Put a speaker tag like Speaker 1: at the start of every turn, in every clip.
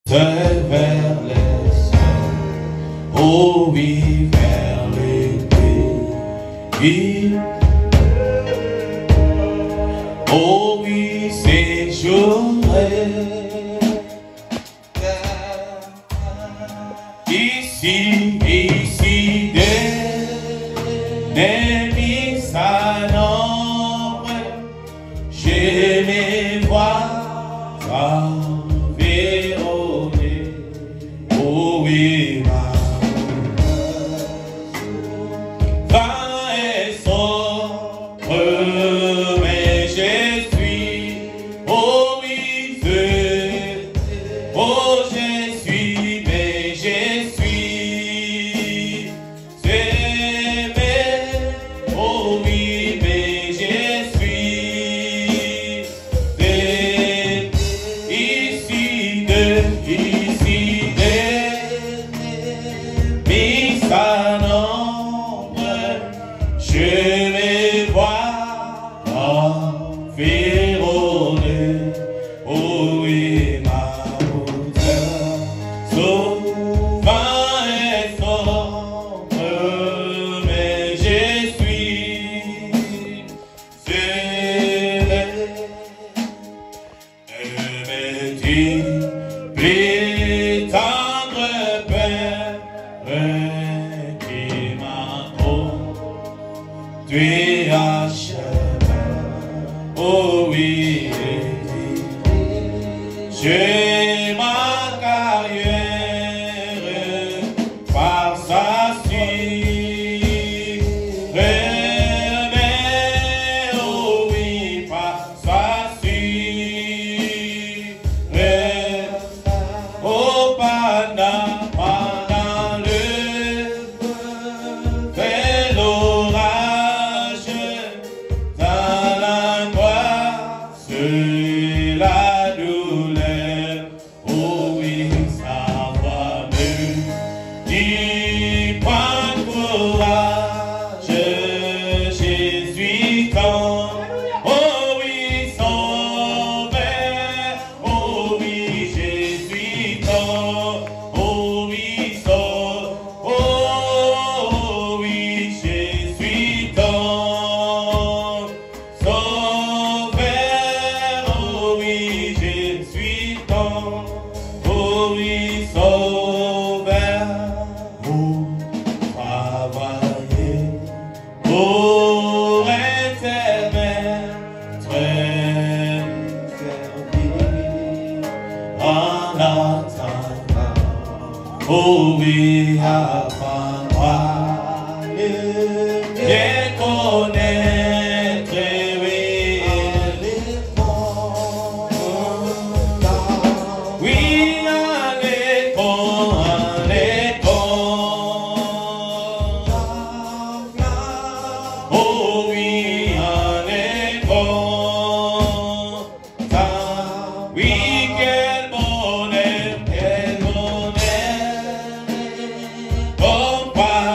Speaker 1: vers les cieux, oh oui, vers les pays. Oh oui, séjourner ici, des mises à l'ombre, je les vois environner. Oh oui, va et sombre, mais je suis, oh oui, oh je suis, mais je suis, oh oui, mais je suis, ici, mis à l'ombre, je les vois environner. Oh oui, ma hauteur, souvent et sombre, mais je suis plus tendre Père qui m'a conduit à chemin. Oh oui, j'ai ma carrière par sa suite. Mais oh oui, par sa suite. Oh, pendant le fait l'orage, dans l'angoisse et la douleur, oh oui, ça va me dire, prends courage, Jésus t'en, oh oui, sauveur, oh oui, Jésus t'en, oh oui, oh oui, Jésus t'en, sauveur, oh oui, Jésus t'en, oh oui, sauveur, vous travaillez pour éternel, très servi en attendant, oh oui, apprends-moi et connaître, oui, oui, à l'école, oh oui, à l'école, oui, quel bonheur, comparable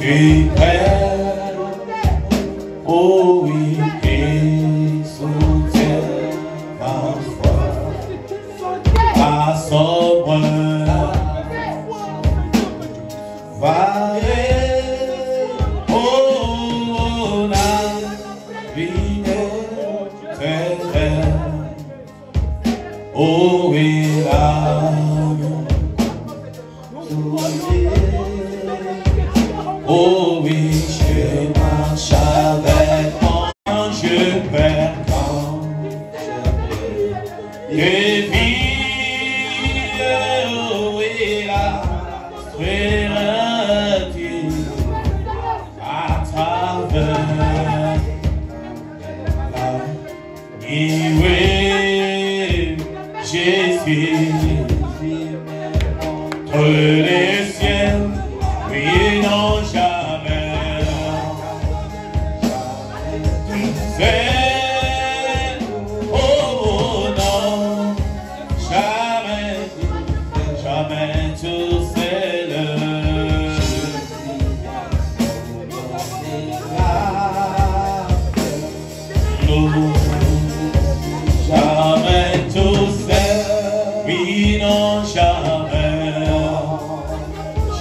Speaker 1: suis prêt, oh oui, qui soutient ma foi, à son oh, la vie est très belle, oh oui, oh oui, je marche avec quand je perds, quand je vis, oh oui, la vérité à travers la nuit, oui, Jésus, entre les ciels, oui, non, jamais, c'est, oh non, jamais, jamais tout c'est le jamais tout c'est, oui, non, jamais,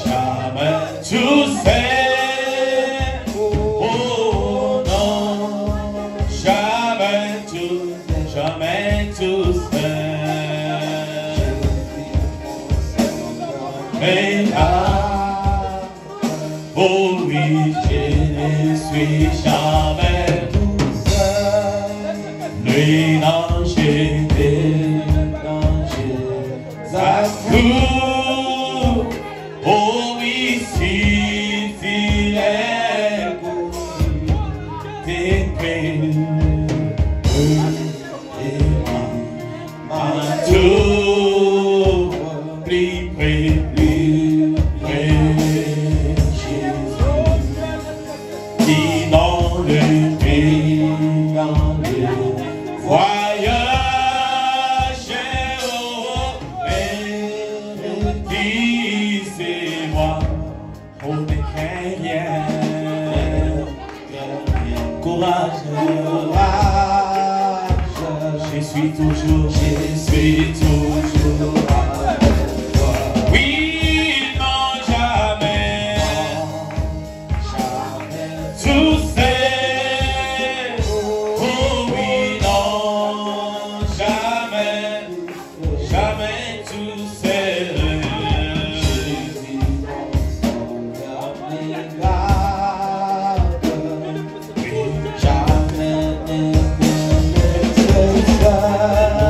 Speaker 1: jamais tout c'est, oh non, jamais tout c'est, mais oh oui, je ne suis jamais tout seul, lui danger, ça court, oh oui, si est t'es prêt, tout, plus près, qui dans le pays, dans le voyage, dis-moi, on ne craint rien, courage, je suis toujours, oui, non, jamais, tout c'est, oh oui, non, jamais, jamais tout c'est, oh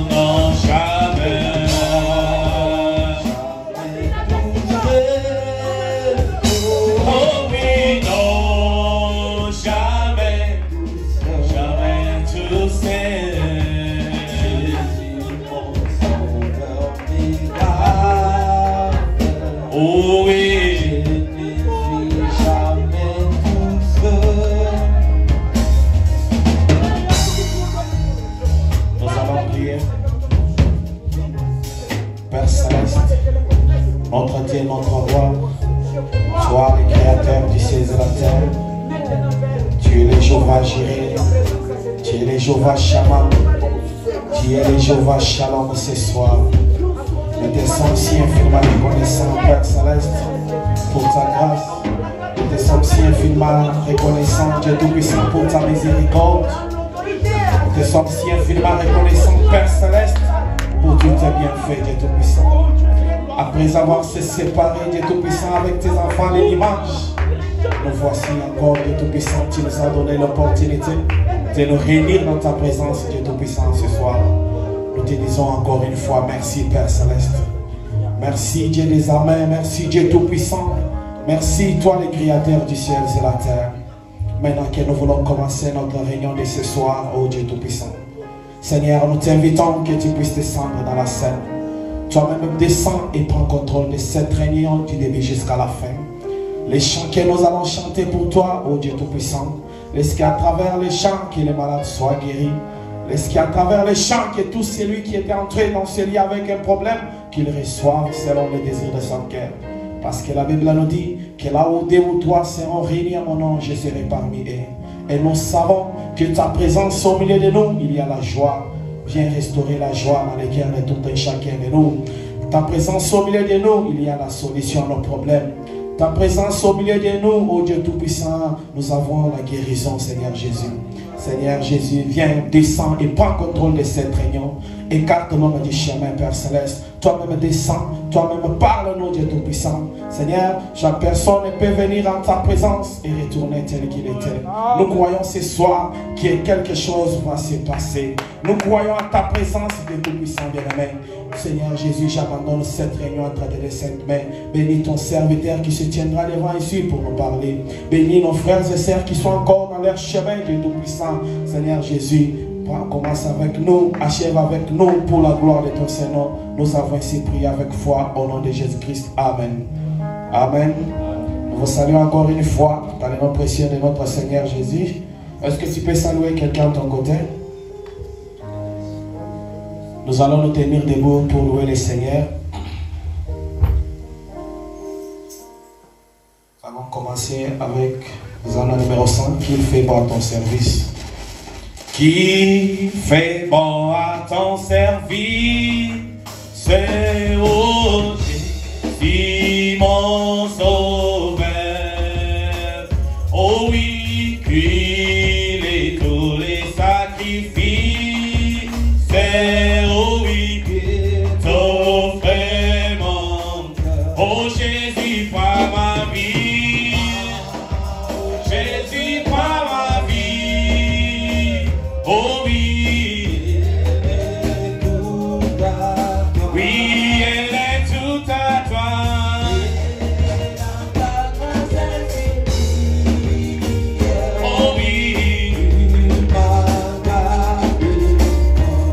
Speaker 1: non, jamais, oh oui, non, jamais, jamais tout c'est, oh oui, nous allons prier. Père Céleste, notre Dieu, notre roi, toi le créateur du ciel et de la terre, tu es le Jéhovah Jireh, tu es le Jéhovah Shammah, tu es le Jéhovah Shalom ce soir. Nous te sommes si infiniment reconnaissants, Père Céleste, pour ta grâce. Nous te sommes si infiniment reconnaissants, Dieu Tout-Puissant, pour ta miséricorde. Nous te sommes si infiniment reconnaissants, Père Céleste, pour tous tes bienfaits, Dieu Tout-Puissant. Après avoir se séparé, Dieu Tout-Puissant, avec tes enfants, les dimanches, nous voici encore, Dieu Tout-Puissant, tu nous as donné l'opportunité de nous réunir dans ta présence, Dieu Tout-Puissant, ce soir. Nous te disons encore une fois, merci, Père Céleste. Merci, Dieu des armées, merci, Dieu Tout-Puissant. Merci, toi, le Créateur du ciel et de la terre. Maintenant que nous voulons commencer notre réunion de ce soir, ô Dieu Tout-Puissant. Seigneur, nous t'invitons que tu puisses descendre dans la scène. Toi-même descends et prends contrôle de cette réunion du début jusqu'à la fin. Les chants que nous allons chanter pour toi, ô Dieu Tout-Puissant. Laisse qu'à travers les chants, que les malades soient guéris. Laisse qu'à travers les chants, que tout celui qui était entré dans ce lit avec un problème, qu'il reçoive selon les désirs de son cœur. Parce que la Bible nous dit que là où deux ou trois seront réunis à mon nom, je serai parmi eux. Et nous savons que ta présence au milieu de nous, il y a la joie. Viens restaurer la joie dans les cœurs de tout et chacun de nous. Ta présence au milieu de nous, il y a la solution à nos problèmes. Ta présence au milieu de nous, ô Dieu Tout-Puissant, nous avons la guérison, Seigneur Jésus. Seigneur Jésus, viens, descends et prends contrôle de cette réunion. Écarte-nous du chemin, Père Céleste. Toi-même descends, toi-même parle-nous, Dieu Tout-Puissant. Seigneur, chaque personne ne peut venir en ta présence et retourner tel qu'il était. Nous croyons ce soir que quelque chose va se passer. Nous croyons à ta présence, Dieu Tout-Puissant, bien-aimé. Seigneur Jésus, j'abandonne cette réunion entre tes saintes mains. Bénis ton serviteur qui se tiendra devant ici pour nous parler. Bénis nos frères et sœurs qui sont encore dans leur chemin, Dieu Tout-Puissant. Seigneur Jésus, commence avec nous, achève avec nous pour la gloire de ton Seigneur. Nous avons ainsi prié avec foi au nom de Jésus-Christ. Amen. Amen. Nous vous saluons encore une fois dans le nom précieux de notre Seigneur Jésus. Est-ce que tu peux saluer quelqu'un de ton côté? Nous allons nous tenir debout pour louer le Seigneur. Nous allons commencer avec le Zana numéro 5, qu'il fait bon à ton service. Qui fait bon à ton service, c'est aussi mon sauveur. Oh oui, qu'il est tous les sacrifices, c'est oh oui, t'offre mon cœur. Oh Jésus, par ma vie, Jésus, par ma vie. Oh oui, oui, elle est toute à toi. Oh oui,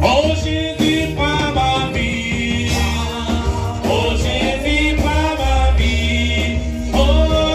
Speaker 1: oh Jésus, par ma vie. Oh Jésus, par ma vie. Oh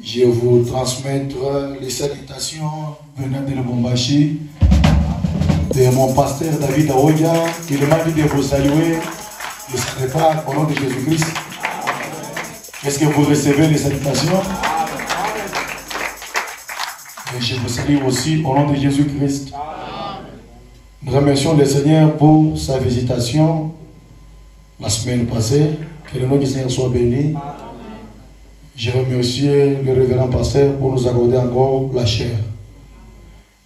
Speaker 1: Je vous transmettre les salutations venant de Lubumbashi de mon pasteur David Aoya qui m'a dit de vous saluer de sa départ au nom de Jésus-Christ. Est-ce que vous recevez les salutations? Et je vous salue aussi au nom de Jésus-Christ. Nous remercions le Seigneur pour sa visitation la semaine passée. Que le nom du Seigneur soit béni. Je remercie le révérend pasteur pour nous accorder encore la chair.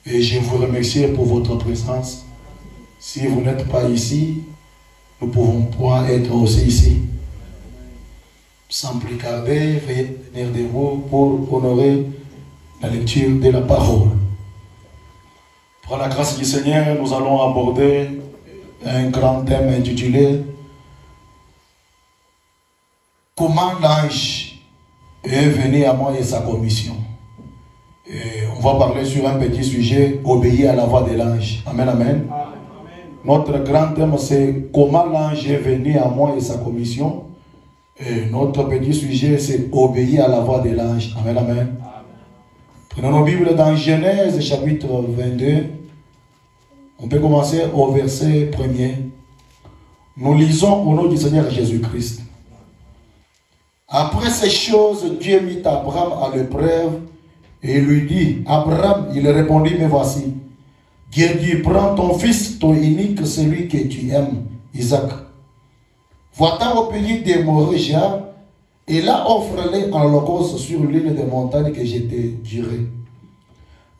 Speaker 1: Et je vous remercie pour votre présence. Si vous n'êtes pas ici, nous ne pouvons pas être aussi ici. Sans plus tarder, veuillez tenir debout pour honorer la lecture de la parole. Par la grâce du Seigneur, nous allons aborder un grand thème intitulé « Comment l'ange est venu à moi et sa commission ». Et on va parler sur un petit sujet, obéir à la voix de l'ange. Amen, amen. Notre grand thème, c'est comment l'ange est venu à moi et sa commission. Et notre petit sujet, c'est obéir à la voix de l'ange. Amen, amen. Prenons nos Bibles dans Genèse chapitre 22. On peut commencer au verset 1er. Nous lisons au nom du Seigneur Jésus-Christ. Après ces choses, Dieu mit Abraham à l'épreuve et lui dit, Abraham, il répondit, mais voici. Dieu dit, prends ton fils, ton unique, celui que tu aimes, Isaac. Va-t'en au pays des Moréja, et là offre-les en holocauste sur l'île des montagnes que je te dirai.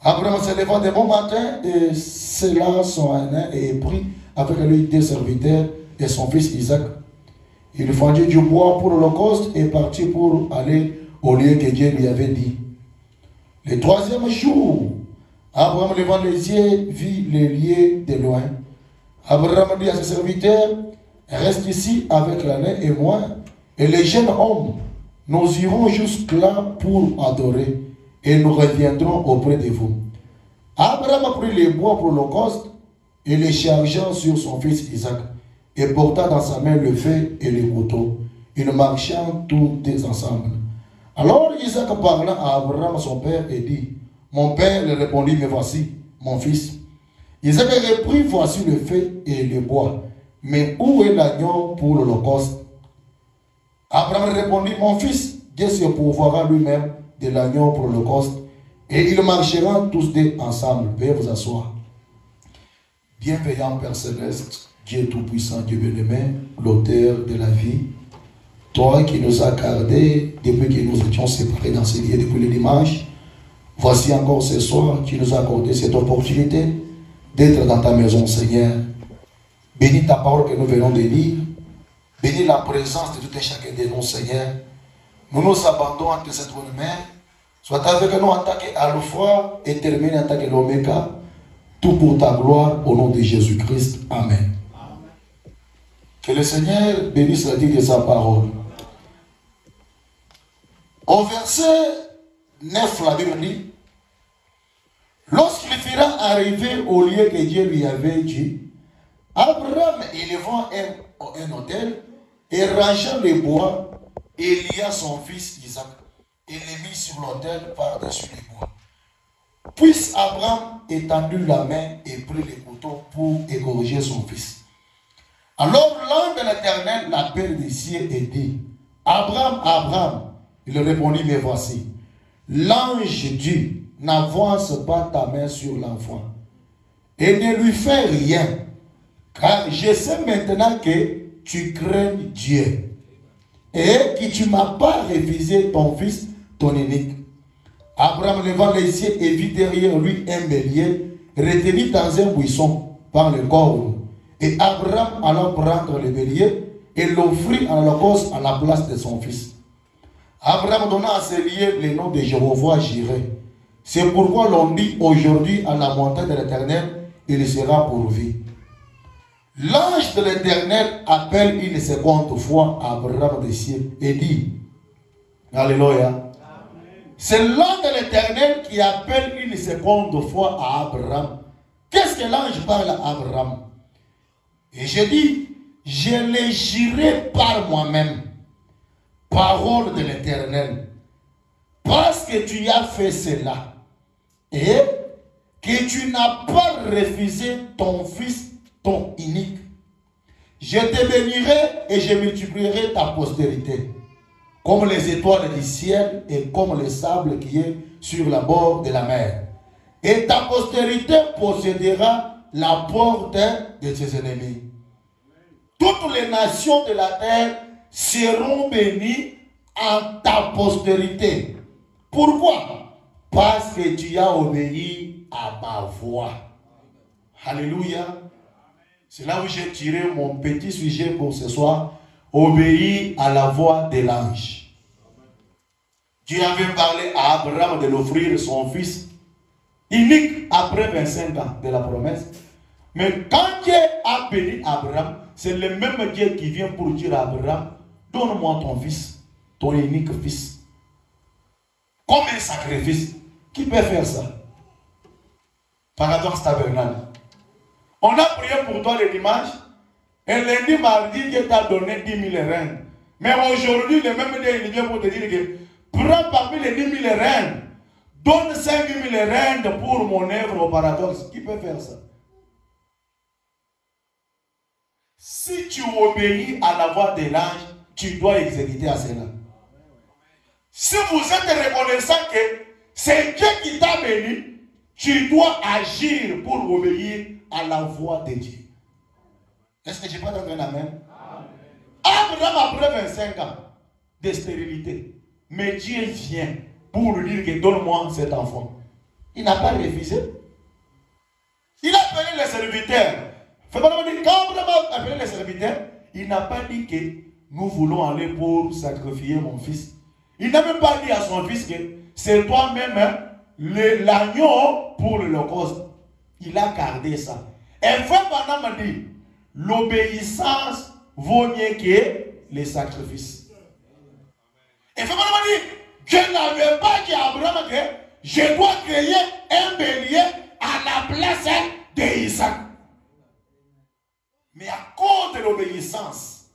Speaker 1: Abraham se leva de bon matin et scella son âne et prit avec lui 2 serviteurs et son fils Isaac. Il fendit du bois pour l'holocauste et partit pour aller au lieu que Dieu lui avait dit. Le 3e jour, Abraham levant les yeux vit les lieux de loin. Abraham dit à ses serviteurs, reste ici avec l'âne et moi, et les jeunes hommes, nous irons jusque-là pour adorer, et nous reviendrons auprès de vous. Abraham prit les bois pour l'holocauste, et les chargea sur son fils Isaac, et porta dans sa main le feu et le couteau. Ils marchant tous deux ensemble. Alors Isaac parla à Abraham son père et dit, mon père lui répondit, mais voici mon fils. Isaac reprit, voici le feu et le bois, mais où est l'agneau pour l'holocauste? Abraham répondit, mon fils, Dieu se pourvoira lui-même de l'agneau pour l'holocauste, et ils marcheront tous deux ensemble. Veuillez vous asseoir. Bienveillant Père Céleste, Dieu Tout-Puissant, Dieu bien-aimé, l'auteur de la vie, toi qui nous as gardés depuis que nous étions séparés dans ces lieux depuis le dimanche, Voici encore ce soir, tu nous as accordé cette opportunité d'être dans ta maison, Seigneur. Bénis ta parole que nous venons de lire. Bénis la présence de tout et chacun de nous, Seigneur. Nous nous abandonnons entre cette bonne main. Sois avec nous en tant qu'alpha et termine en tant que l'oméga. Tout pour ta gloire, au nom de Jésus-Christ. Amen. Que le Seigneur bénisse la dit de sa parole. Au verset 9, la Bible dit, lorsqu'il fera arriver au lieu que Dieu lui avait dit, Abraham élevant un autel et rangeant les bois, Élia son fils Isaac, et le mit sur l'autel par-dessus les bois. Puis Abraham étendit la main et prit les couteaux pour égorger son fils. Alors l'ange de l'Éternel l'appelle des cieux et dit, Abraham, Abraham. Il répondit, mais voici. L'ange dit, n'avance pas ta main sur l'enfant et ne lui fais rien, car je sais maintenant que tu crains Dieu et que tu ne m'as pas refusé ton fils, ton unique. Abraham levant les cieux et vit derrière lui un bélier retenu dans un buisson par le corps. Et Abraham alla prendre le bélier et l'offrit en holocauste à la place de son fils. Abraham donna à ce lieu le nom de Jéhovah Jireh. C'est pourquoi l'on dit aujourd'hui à la montagne de l'Éternel, il sera pourvu. L'ange de l'Éternel appelle une seconde fois Abraham des cieux et dit, Alléluia. C'est l'ange de l'Éternel qui appelle une seconde fois à Abraham. Qu'est-ce que l'ange parle à Abraham? Et je dis, je les jurerai par moi-même. Parole de l'Éternel, parce que tu as fait cela et que tu n'as pas refusé ton fils, ton unique, je te bénirai et je multiplierai ta postérité comme les étoiles du ciel et comme le sable qui est sur la bord de la mer. Et ta postérité possédera la porte de tes ennemis. Toutes les nations de la terre seront bénis en ta postérité. Pourquoi? Parce que tu as obéi à ma voix. Alléluia. C'est là où j'ai tiré mon petit sujet pour ce soir. Obéir à la voix de l'ange. Dieu avait parlé à Abraham de l'offrir son fils unique après 25 ans de la promesse. Mais quand Dieu a béni Abraham, c'est le même Dieu qui vient pour dire à Abraham, donne-moi ton fils, ton unique fils. Comme un sacrifice. Qui peut faire ça? Paradoxe Tabernacle. On a prié pour toi le dimanche, et lundi, mardi, Dieu t'a donné 10 000 reines. Mais aujourd'hui, le même Dieu, il vient pour te dire que prends parmi les 10 000 reines, donne 5 000 reines pour mon œuvre au paradoxe. Qui peut faire ça? Si tu obéis à la voix de l'ange, tu dois exécuter à cela. Si vous êtes reconnaissant que c'est Dieu qui t'a béni, tu dois agir pour obéir à la voix de Dieu. Est-ce que je peux entendre un amen? Abraham après 25 ans de stérilité, mais Dieu vient pour lui dire que donne-moi cet enfant. Il n'a pas refusé. Il a appelé les serviteurs. Quand Abraham a appelé les serviteurs, il n'a pas dit que nous voulons aller pour sacrifier mon fils. Il n'a même pas dit à son fils que c'est toi-même l'agneau pour l'Holocauste. Il a gardé ça. Et Fabana m'a dit, l'obéissance vaut mieux que les sacrifices. Et Fabana m'a dit, je n'avais pas dit à Abraham que je dois créer un bélier à la place d'Isaac. Mais à cause de l'obéissance,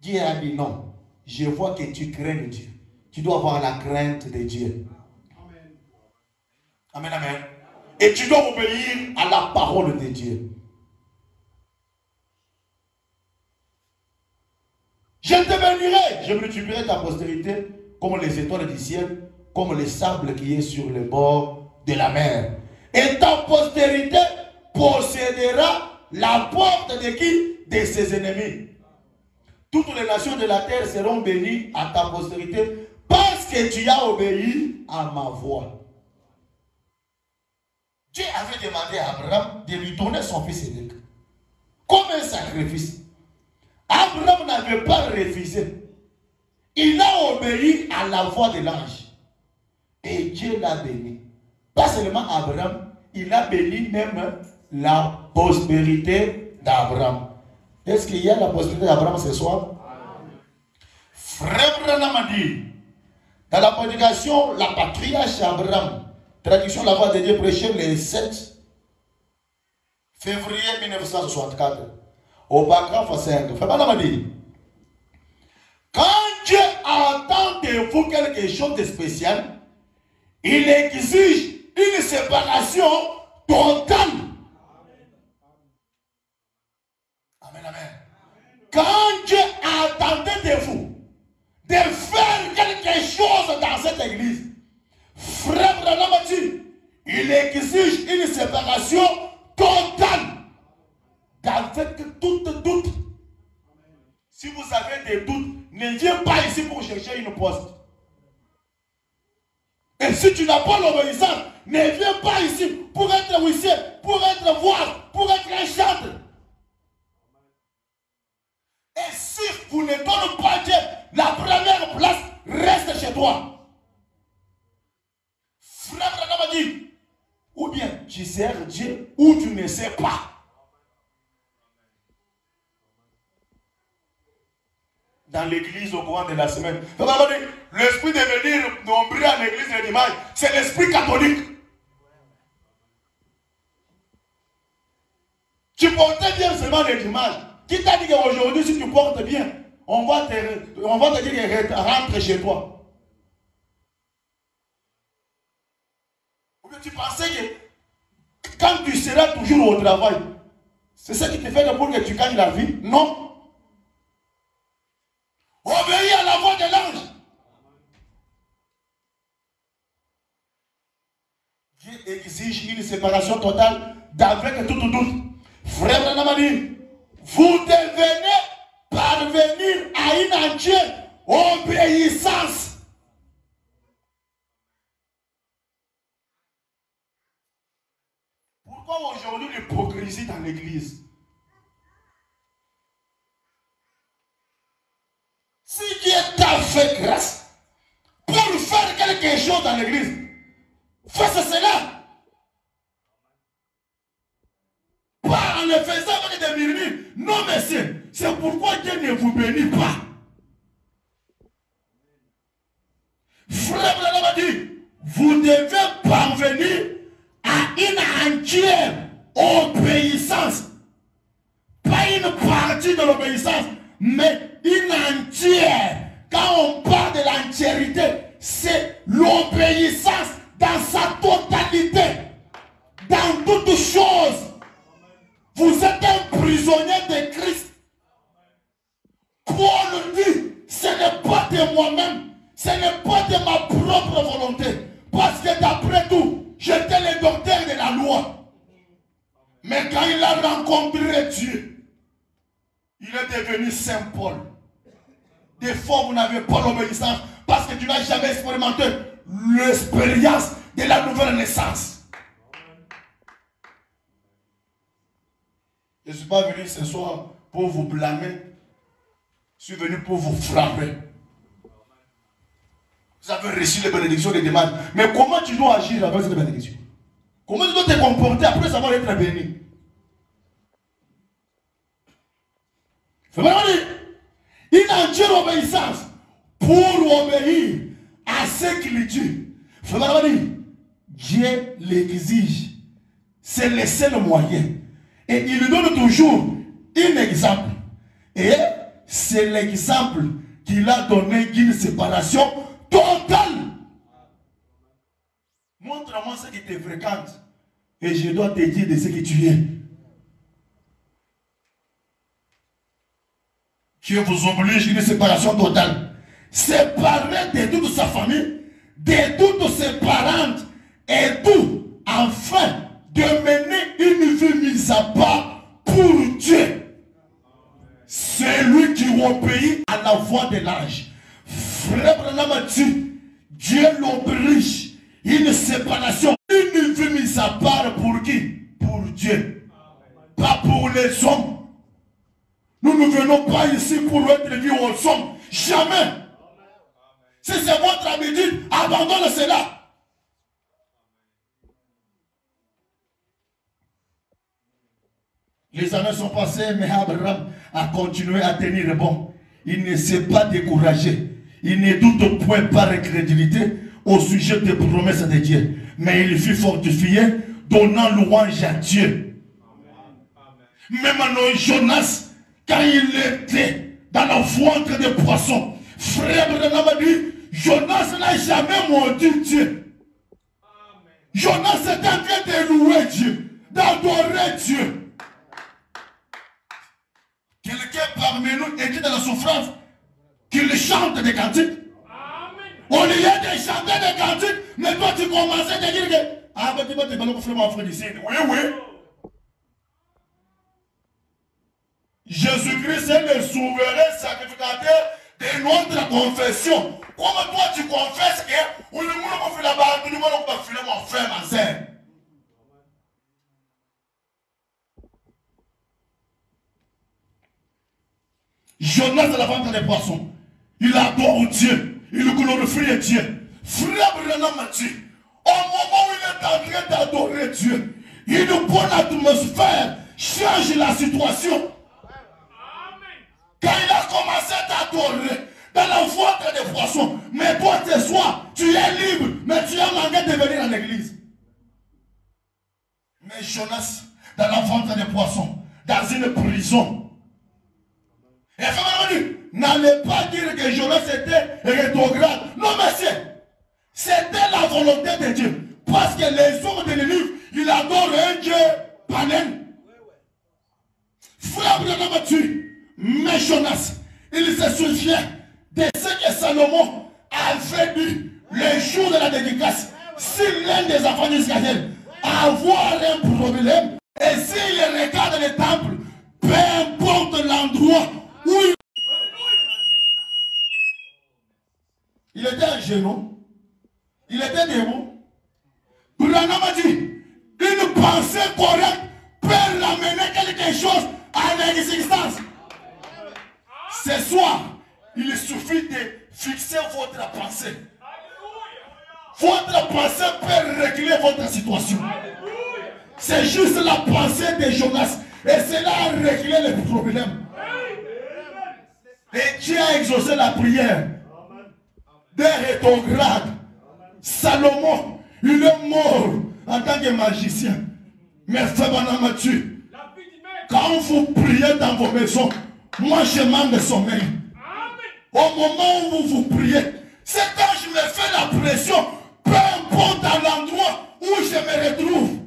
Speaker 1: Dieu a dit non. Je vois que tu crains Dieu. Tu dois avoir la crainte de Dieu. Amen, amen. Et tu dois obéir à la parole de Dieu. Je te bénirai, je multiplierai ta postérité comme les étoiles du ciel, comme le sable qui est sur le bord de la mer. Et ta postérité possédera la porte de qui? De ses ennemis. Toutes les nations de la terre seront bénies à ta postérité parce que tu as obéi à ma voix. Dieu avait demandé à Abraham de lui donner son fils unique comme un sacrifice. Abraham n'avait pas refusé. Il a obéi à la voix de l'ange. Et Dieu l'a béni. Pas seulement Abraham, il a béni même la prospérité d'Abraham. Est-ce qu'il y a la prospérité d'Abraham ce soir? Frère Branham a dit, dans la prédication, la patriarche Abraham, traduction La Voix de Dieu prêchée le 7 février 1964, au paragraphe 5. Frère Branham a dit, quand Dieu entend de vous quelque chose de spécial, il exige une séparation totale. Amen, amen. Quand Dieu attendait de vous de faire quelque chose dans cette église, frère Branham a dit, il exige une séparation totale d'avec tout doute. Si vous avez des doutes, ne viens pas ici pour chercher une poste. Et si tu n'as pas l'obéissance, ne viens pas ici pour être huissier, pour être voir, pour être un chantre. Et si vous ne donnez pas Dieu la première place, reste chez toi. Frère Branham a dit, ou bien tu sers Dieu ou tu ne sais pas. Dans l'église au courant de la semaine, l'esprit de venir nombreux à l'église le dimanche, c'est l'esprit catholique. Tu portais bien seulement le dimanche. Qui t'a dit qu'aujourd'hui, si tu portes bien, on va te dire que rentre chez toi? Ou bien tu pensais que quand tu seras toujours au travail, c'est ça qui te fait pour que tu gagnes la vie? Non. Obéis à la voix de l'ange. Dieu exige une séparation totale d'avec tout doute. Frère Branham a dit, vous devenez parvenir à une entière obéissance. Pourquoi aujourd'hui l'hypocrisie dans l'église? Si Dieu t'a fait grâce pour faire quelque chose dans l'église, fais cela. Pas en le faisant avec des murmures. Non, monsieur, c'est pourquoi Dieu ne vous bénit pas. Frère Branham a dit, vous devez parvenir à une entière obéissance. Pas une partie de l'obéissance, mais une entière. Quand on parle de l'entièreté, c'est l'obéissance dans sa totalité, dans toutes choses. Vous êtes un prisonnier de Christ. Paul dit, ce n'est pas de moi-même, ce n'est pas de ma propre volonté, parce que d'après tout, j'étais le docteur de la loi. Mais quand il a rencontré Dieu, il est devenu Saint Paul. Des fois, vous n'avez pas l'obéissance parce que tu n'as jamais expérimenté l'expérience de la nouvelle naissance. Je ne suis pas venu ce soir pour vous blâmer. Je suis venu pour vous frapper. Vous avez reçu les bénédictions, les demandes. Mais comment tu dois agir avec cette bénédiction? Comment tu dois te comporter après avoir été béni? Une entière obéissance pour obéir à ce qu'il dit. Dieu l'exige. C'est le seul moyen. Et il lui donne toujours un exemple. Et c'est l'exemple qu'il a donné d'une séparation totale. Montre-moi ce qui te fréquente. Et je dois te dire de ce que tu es. Dieu vous oblige une séparation totale. Séparé de toute sa famille, de toutes ses parentes et tout, afin de mener une vie mise à part pour Dieu. C'est lui qui obéit à la voix de l'ange. Frère Branham a dit, Dieu l'oblige une séparation, une vie mise à part pour
Speaker 2: pour être une vie wholesome. Jamais. Si c'est votre habitude, abandonnez cela. Les années sont passées, mais Abraham a continué à tenir bon. Il ne s'est pas découragé. Il ne doute point par incrédulité au sujet des promesses de Dieu. Mais il fut fortifié, donnant louange à Dieu. Même en Jonas, quand il était dans le ventre des poissons, frère Branham a dit, Jonas n'a jamais maudit Dieu. Jonas était en train de louer Dieu, d'adorer Dieu. Quelqu'un parmi nous était dans la souffrance, qu'il chante des cantiques. Au lieu de chanter des cantiques, mais toi tu commençais à dire que ah, ben tu vas te faire mon frère ici. Oui, oui. Jésus-Christ est le souverain sacrificateur de notre confession. Comment toi tu confesses que ou le monde va faire là-bas, tout le monde va faire mon frère, ma soeur. Jonas de la vente des poissons, il adore Dieu, il glorifie Dieu. Frère Branham m'a dit, au moment où il est en train d'adorer Dieu, une bonne atmosphère change la situation. Quand il a commencé à t'adorer dans la ventre des poissons, mais toi ce soir, tu es libre, mais tu as manqué de venir à l'église. Mais Jonas, dans la ventre des poissons, dans une prison, et n'allez pas dire que Jonas était rétrograde. Non, monsieur. C'était la volonté de Dieu. Parce que les hommes de l'Église, ils adorent un Dieu païen. Frère Branham tue. Mais Jonas, il se souvient de ce que Salomon avait dit le jour de la dédicace. Si l'un des enfants d'Israël a avoir un problème, et s'il regarde le temple, peu importe l'endroit où il était à genoux, il était debout. Branham a dit, une pensée correcte peut ramener quelque chose à l'existence. Ce soir, il suffit de fixer votre pensée. Votre pensée peut régler votre situation. C'est juste la pensée de Jonas. Et cela a réglé les problèmes. Et Dieu a exaucé la prière des rétrogrades. Salomon, il est mort en tant que magicien. Mais frère Branham tue. Quand vous priez dans vos maisons, moi je manque de sommeil. Au moment où vous priez, c'est quand je me fais la pression, peu importe à l'endroit où je me retrouve.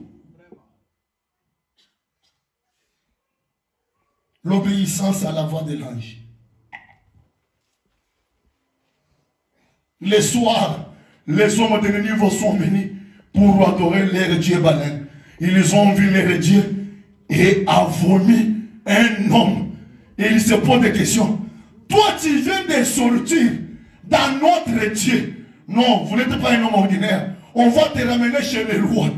Speaker 2: L'obéissance à la voix de l'ange. Les soirs, les hommes de niveau sont venus pour adorer leur Dieu baleine. Ils ont vu leur Dieu et a vomi un homme. Et il se pose des questions. Toi, tu viens de sortir dans notre Dieu. Non, vous n'êtes pas un homme ordinaire. On va te ramener chez les rois.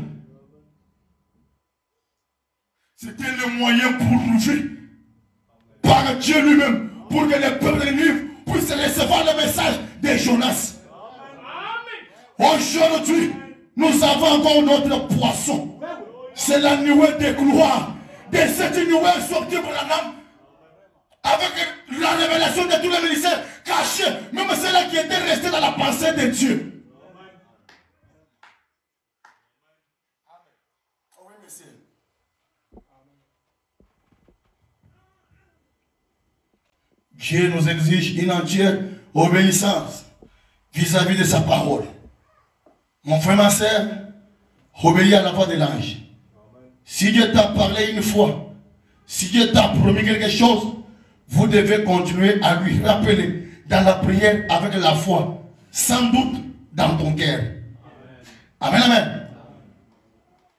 Speaker 2: C'était le moyen pour prouver par Dieu lui-même, pour que les peuples de Ninive puissent recevoir le message de Jonas. Aujourd'hui, nous avons encore notre poisson. C'est la nuée de gloire. De cette nuée sortie Branham, avec la révélation de tous les ministères cachés, même ceux-là qui étaient restés dans la pensée de Dieu. Oui, monsieur. Dieu nous exige une entière obéissance vis-à-vis de sa parole. Mon frère, ma soeur, obéis à la voix de l'ange. Si Dieu t'a parlé une fois, si Dieu t'a promis quelque chose, vous devez continuer à lui rappeler dans la prière avec la foi, sans doute dans ton cœur. Amen, amen.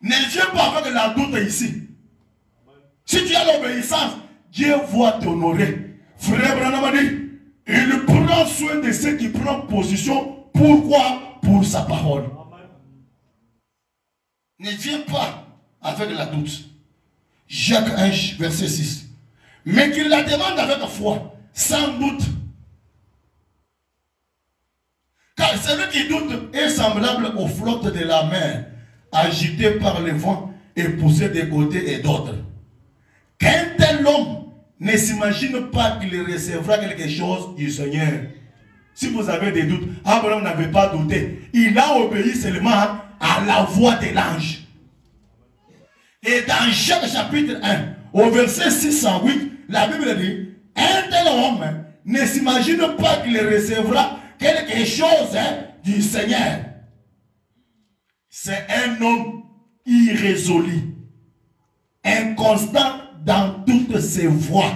Speaker 2: Ne viens pas avec la doute ici. Si tu as l'obéissance, Dieu va t'honorer. Frère Branham a dit, il prend soin de ceux qui prennent position. Pourquoi? Pour sa parole. Ne viens pas avec la doute. Jacques 1, verset 6. Mais qu'il la demande avec foi, sans doute. Car celui qui doute est semblable aux flottes de la mer, agitées par le vent et poussées de côté et d'autre. Qu'un tel homme ne s'imagine pas qu'il recevra quelque chose du Seigneur. Si vous avez des doutes, Abraham n'avait pas douté. Il a obéi seulement à la voix de l'ange. Et dans Jacques chapitre 1, au verset 608, la Bible dit, un tel homme ne s'imagine pas qu'il recevra quelque chose du Seigneur. C'est un homme irrésolu, inconstant dans toutes ses voies.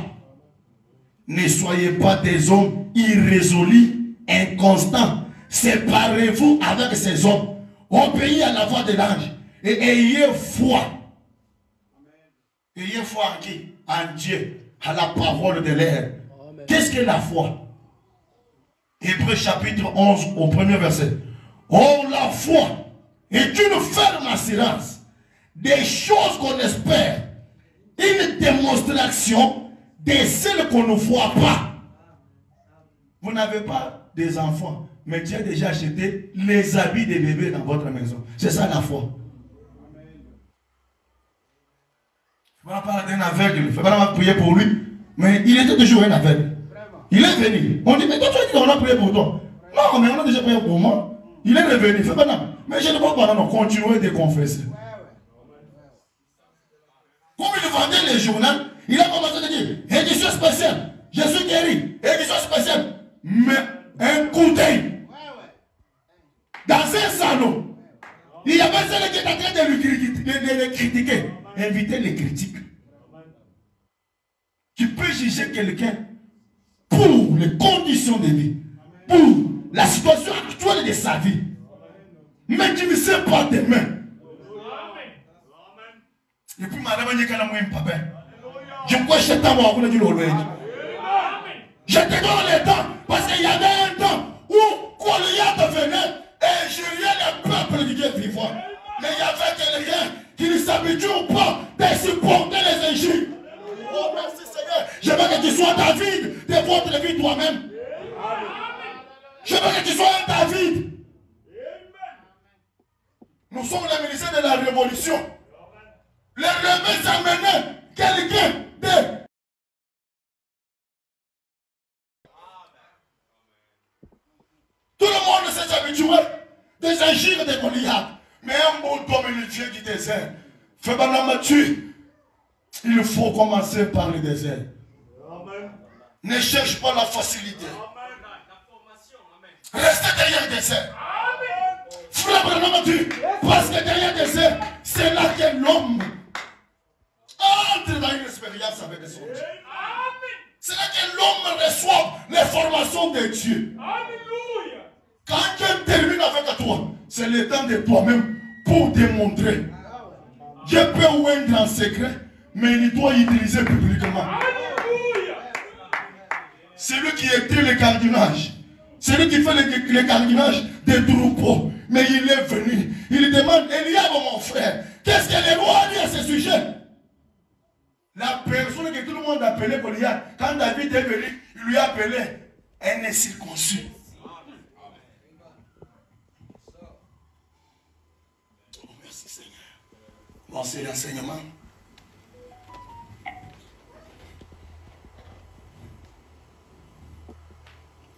Speaker 2: Ne soyez pas des hommes irrésolus, inconstants. Séparez-vous avec ces hommes. Obéissez à la voix de l'ange et ayez foi. Ayez foi en qui? En Dieu, à la parole de l'air. Qu'est-ce que la foi? Hébreux chapitre 11 au premier verset. Oh, la foi est une ferme assurance des choses qu'on espère, une démonstration de celles qu'on ne voit pas. Vous n'avez pas des enfants, mais Dieu a déjà acheté les habits des bébés dans votre maison. C'est ça la foi. Je ne vais pas parler d'un aveugle, il ne faut pas prier pour lui, mais il était toujours un aveugle. Il est venu. On dit, mais toi tu as dit qu'on a prié pour toi. Non, mais on a déjà prié pour moi. Il est revenu. Fais pas non. Mais je ne peux pas non, continuer de confesser. Comme il vendait les journaux, il a commencé à dire, édition spéciale, je suis guéri, édition spéciale. Mais un coup d'œil. Dans un salon, il y avait celui qui était en train de le critiquer. Inviter les critiques. Tu peux juger quelqu'un pour les conditions de vie, pour la situation actuelle de sa vie. Mais tu ne sais pas demain. Et puis, madame, je te donne le temps, parce qu'il y avait un temps où Goliath venait et Julien le peuple du Dieu vivant. Mais il y avait quelqu'un qui ne s'habitue pas de supporter les injures. Oh, merci Seigneur. Je veux que tu sois David de votre vie toi-même. Je veux que tu sois un David. Nous sommes les ministères de la révolution. Les rebelles amenaient quelqu'un de... Tout le monde s'est habitué des injures de Goliath. Mais un bon comme le Dieu du désert. Fais pas la mature. Il faut commencer par le désert. Amen. Ne cherche pas la facilité. Restez derrière le désert. Frappe la mature. Parce que derrière le désert, c'est là que l'homme entre dans une expérience avec son Dieu. C'est là que l'homme reçoit les formations de Dieu. Alléluia. Quand Dieu termine avec toi, c'est le temps de toi-même pour démontrer. Dieu peut oindre en secret, mais il doit utiliser publiquement. C'est lui qui était le cardinage. C'est lui qui fait le cardinage des troupeaux. Mais il est venu. Il demande, Eliab, mon frère, qu'est-ce que le roi a dit à ce sujet? La personne que tout le monde appelait Goliath, quand David est venu, il lui a appelé un incirconcis. Oh, merci Seigneur. Bon, c'est l'enseignement.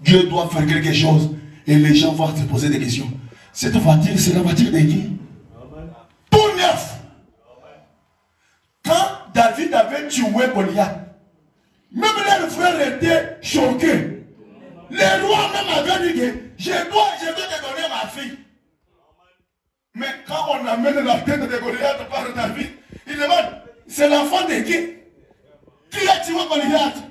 Speaker 2: Dieu doit faire quelque chose et les gens vont te poser des questions. Cette voiture, c'est la voiture de qui? Tout neuf. Quand David avait tué Goliath, même les frères étaient choqués. Les rois même avaient dit que je vais te donner ma fille. Mais quand on amène la tête de Goliath par David, il demande, c'est l'enfant de qui? Qui a tué Goliath?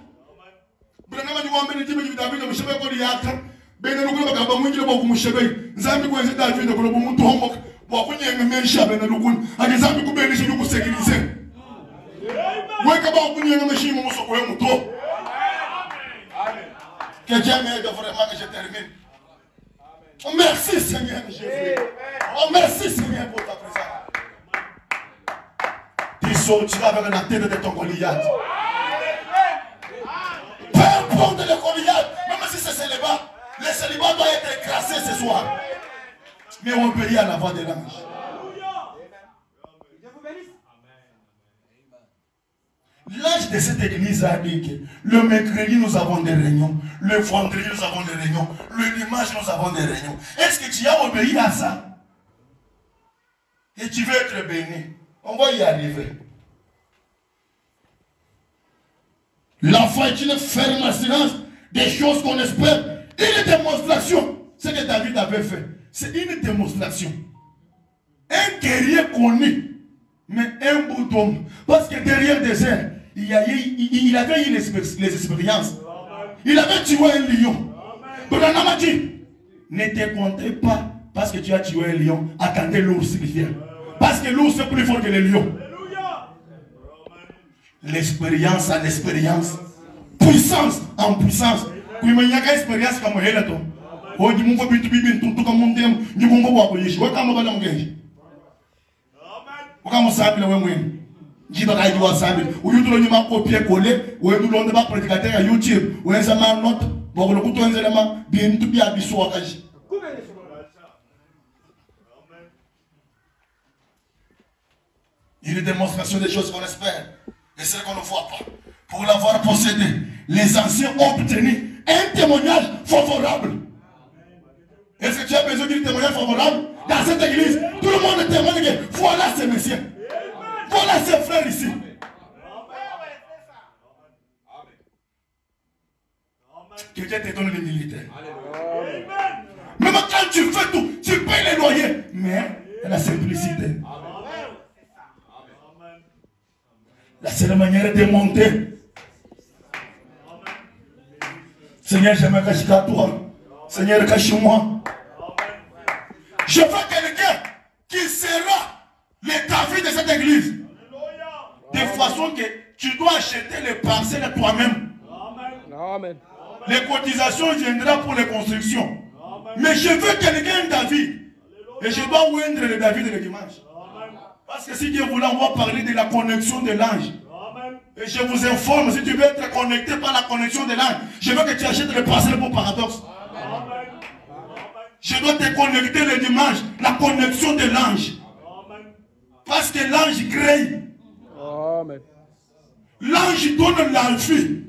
Speaker 2: Quelqu'un m'aide vraiment que je termine. Merci Seigneur Jésus. Oh, merci Seigneur pour ta présence. Tu sortiras avec la tête de ton Goliath. Peu importe porte le coliage, même si c'est célibat. Le célibat doit être écrasé ce soir. Mais on obéit à la voix de l'ange. L'âge de cette église a dit que le mercredi nous avons des réunions, le vendredi nous avons des réunions, le dimanche nous avons des réunions. Est-ce que tu as obéi à ça? Et tu veux être béni? On va y arriver. La foi est une ferme assurance des choses qu'on espère. Une démonstration. Ce que David avait fait, c'est une démonstration. Un guerrier connu, mais un bout d'homme. Parce que derrière le désert, il avait eu les expériences. Il avait tué un lion. Branham a dit, ne te comptez pas parce que tu as tué un lion. Attendez l'ours qui vient. Parce que l'ours est plus fort que le lion. L'expérience en expérience. Puissance en puissance. Il y a une expérience comme elle. Oh, du monde va bien tout comme mon dem, du monde va voir les choses. Comment va l'engager? Comment ça peut le même? J'ai pas ditว่าça. Ou YouTube ni ma copier coller, ou nous l'on va prédicateur à YouTube, ou un zaman note, bon le couteau un élément bien tout bien biso akaji. Il y a une démonstration des choses qu'on espère et celles qu'on ne voit pas. Pour l'avoir possédé, les anciens ont obtenu un témoignage favorable. Est-ce que tu as besoin d'un témoignage favorable? Dans cette église, tout le monde témoigne que voilà ces messieurs. Voilà ces frères ici. Que Dieu te donne l'humilité. Même quand tu fais tout, tu payes les loyers. Mais la simplicité. La seule manière de monter. Seigneur, je me cache à toi. Seigneur, cache-moi. Je veux quelqu'un qui sera le David de cette église. De façon que tu dois acheter les parcelles toi-même.
Speaker 3: Amen.
Speaker 2: Les cotisations viendront pour les constructions. Mais je veux quelqu'un David. Et je dois oindre le David le dimanche. Parce que si Dieu voulait, on va parler de la connexion de l'ange. Et je vous informe, si tu veux être connecté par la connexion de l'ange, je veux que tu achètes les parcelles pour paradoxe. Je dois te connecter le dimanche, la connexion de l'ange. Parce que l'ange crée. L'ange donne la vie.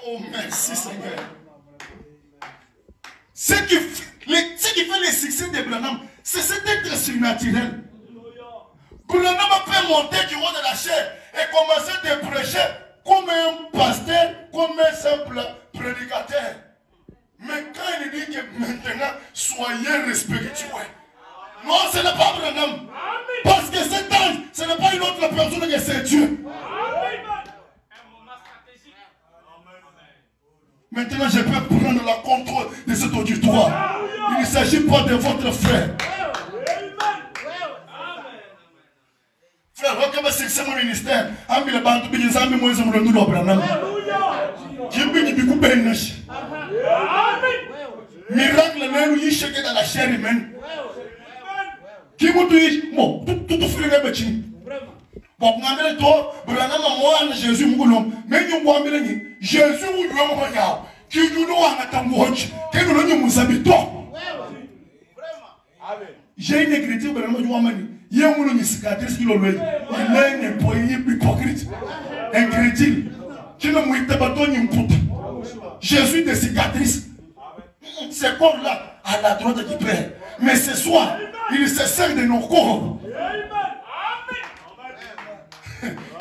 Speaker 2: Oh, merci Seigneur. Ce qui fait le succès de Branham, c'est cet être surnaturel. Branham peut monter du haut de la chair et commencer à prêcher comme un pasteur, comme un simple prédicateur. Mais quand il dit que maintenant, soyez respectueux. Non, ce n'est pas Branham. Parce que cet ange, ce n'est pas une autre personne que c'est Dieu. Maintenant, je peux prendre le contrôle de cet auditoire. Il ne s'agit pas de votre frère. Frère, regarde c'est mon ministère. Ami le bantu bi nzambi mo nzo mo ndo Branham. Jimbi ni biku benash. Miracle nenu yisheke dans la chair humaine. Qui vous dit bon tout frère bechi. Bon ngamele to Branham mo Jésus mugulom. Mais ñu ngwambele ni Jésus wu yo mo nyaaw. Ki ñu no wa ngata mochi. Ke no ñu musabito. J'ai une écriture Branham ju wamani. Il est une cicatrice qui il est un hypocrite, incrédule, qui ne mouille pas Jésus des cicatrices. Ces corps-là, à la droite du Père. Mais ce soir, il se sert de nos corps.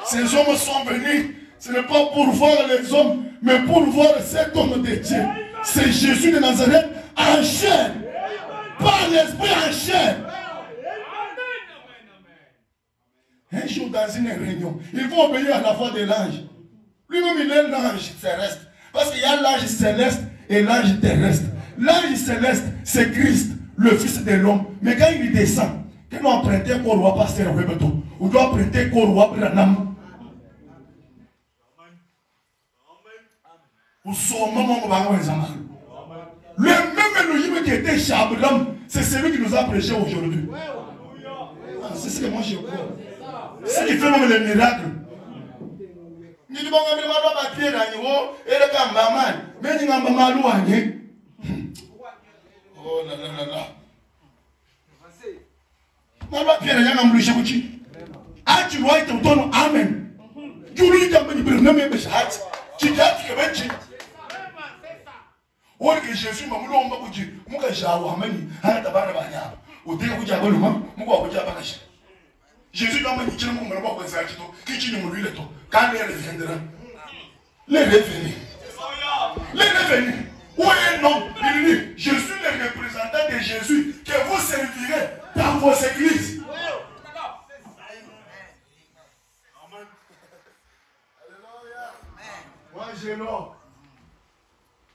Speaker 2: Ces hommes sont venus, ce n'est pas pour voir les hommes, mais pour voir cet homme de Dieu. C'est Jésus de Nazareth en chair, par l'esprit en chair. Un jour dans une réunion, ils vont obéir à la voix de l'ange. Lui-même, il est l'ange terrestre. Parce qu'il y a l'ange céleste et l'ange terrestre. L'ange céleste, c'est Christ, le Fils de l'homme. Mais quand il descend, il doit emprunter un roi pasteur Webeto, ou doit emprunter un roi Branham. Le même Elohim qui était chez Abraham, c'est celui qui nous a prêché aujourd'hui. C'est ce que moi je crois. C'est qui fait même les miracles. Ni bon ngam ma ba papier na ni wo e le ka mama me ni ngam ma lu anye. Oh la la la la. Ma ba papier na ngam lu shekuchi. A tu dois être ton amen. Tu lui dis que tu ne me pas chat. Tu dis que tu o que Jésus m'a dit on va ku ji mu ka jawo amani ana tabara ba nya o de ku ja ba lu ma mu ko ku ja ba ka shi Jésus m'a dit que mu ma ba ko sa ki to ki chi ni mu lui le to quand les reviendra les revenus oui non il dit je suis le représentant de Jésus que vous servirez dans vos églises. Moi j'ai l'or.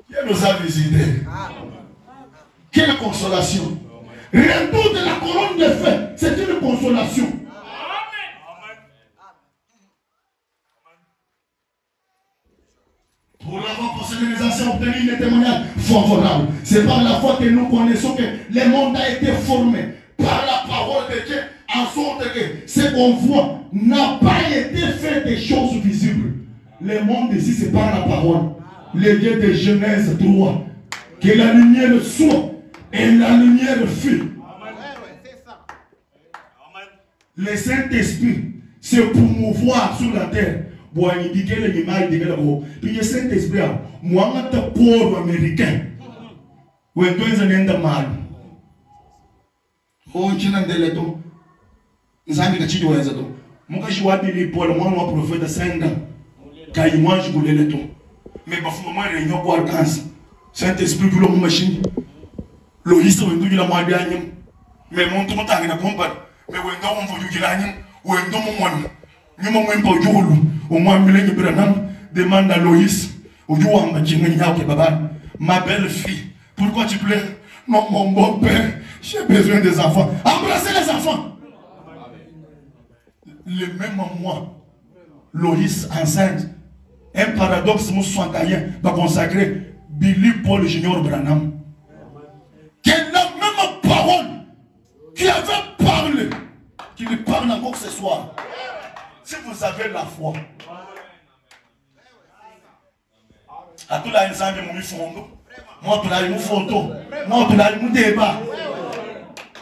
Speaker 2: Qui nous a visités. Quelle consolation. Retour de la colonne de feu, c'est une consolation. Pour l'avoir possédé, les anciens ont obtenu des témoignages favorables. C'est par la foi que nous connaissons que le monde a été formé par la parole de Dieu, en sorte que ce qu'on voit n'a pas été fait des choses visibles. Le monde ici, c'est par la parole. Le Dieu de Genèse 3, que la lumière soit et la lumière fut. Le Saint-Esprit, c'est pour mouvoir sur la terre. Bon, il dit que l'animal dit que puis le Saint-Esprit, moi, je suis pauvre américain. Où est-ce que vous êtes mal? Oh, tu n'as pas de l'éton. Nous avons dit que tu dois être l'éton. Moi, je suis allé à l'épaule, moi, je suis prophète 5 ans. Quand il mange, je voulais l'éton. Mais pour le moment, il y a un arrogance. Saint-Esprit, tu l'as machine. Loïs, tu l'as dit la moitié. Mais mon tour, tu as une pompe. Mais où est-ce que vous voulez dire? Où est-ce que vous voulez dire? Nous ne pouvons pas dire au moins Milène Branham demande à Loïs au jour ma belle fille, pourquoi tu pleures? Non, mon bon père, j'ai besoin des enfants. Embrassez les enfants. Le même moi, Loïs enceinte, un paradoxe moussantayen va consacrer Billy Paul Junior Branham. Quelle la même parole qui avait parlé, qui lui parle encore ce soir. Si vous avez la foi, à tout là, ils ont mis fondo. Moi, tout là, ils ont photo. Moi, tout là, ils ont débat.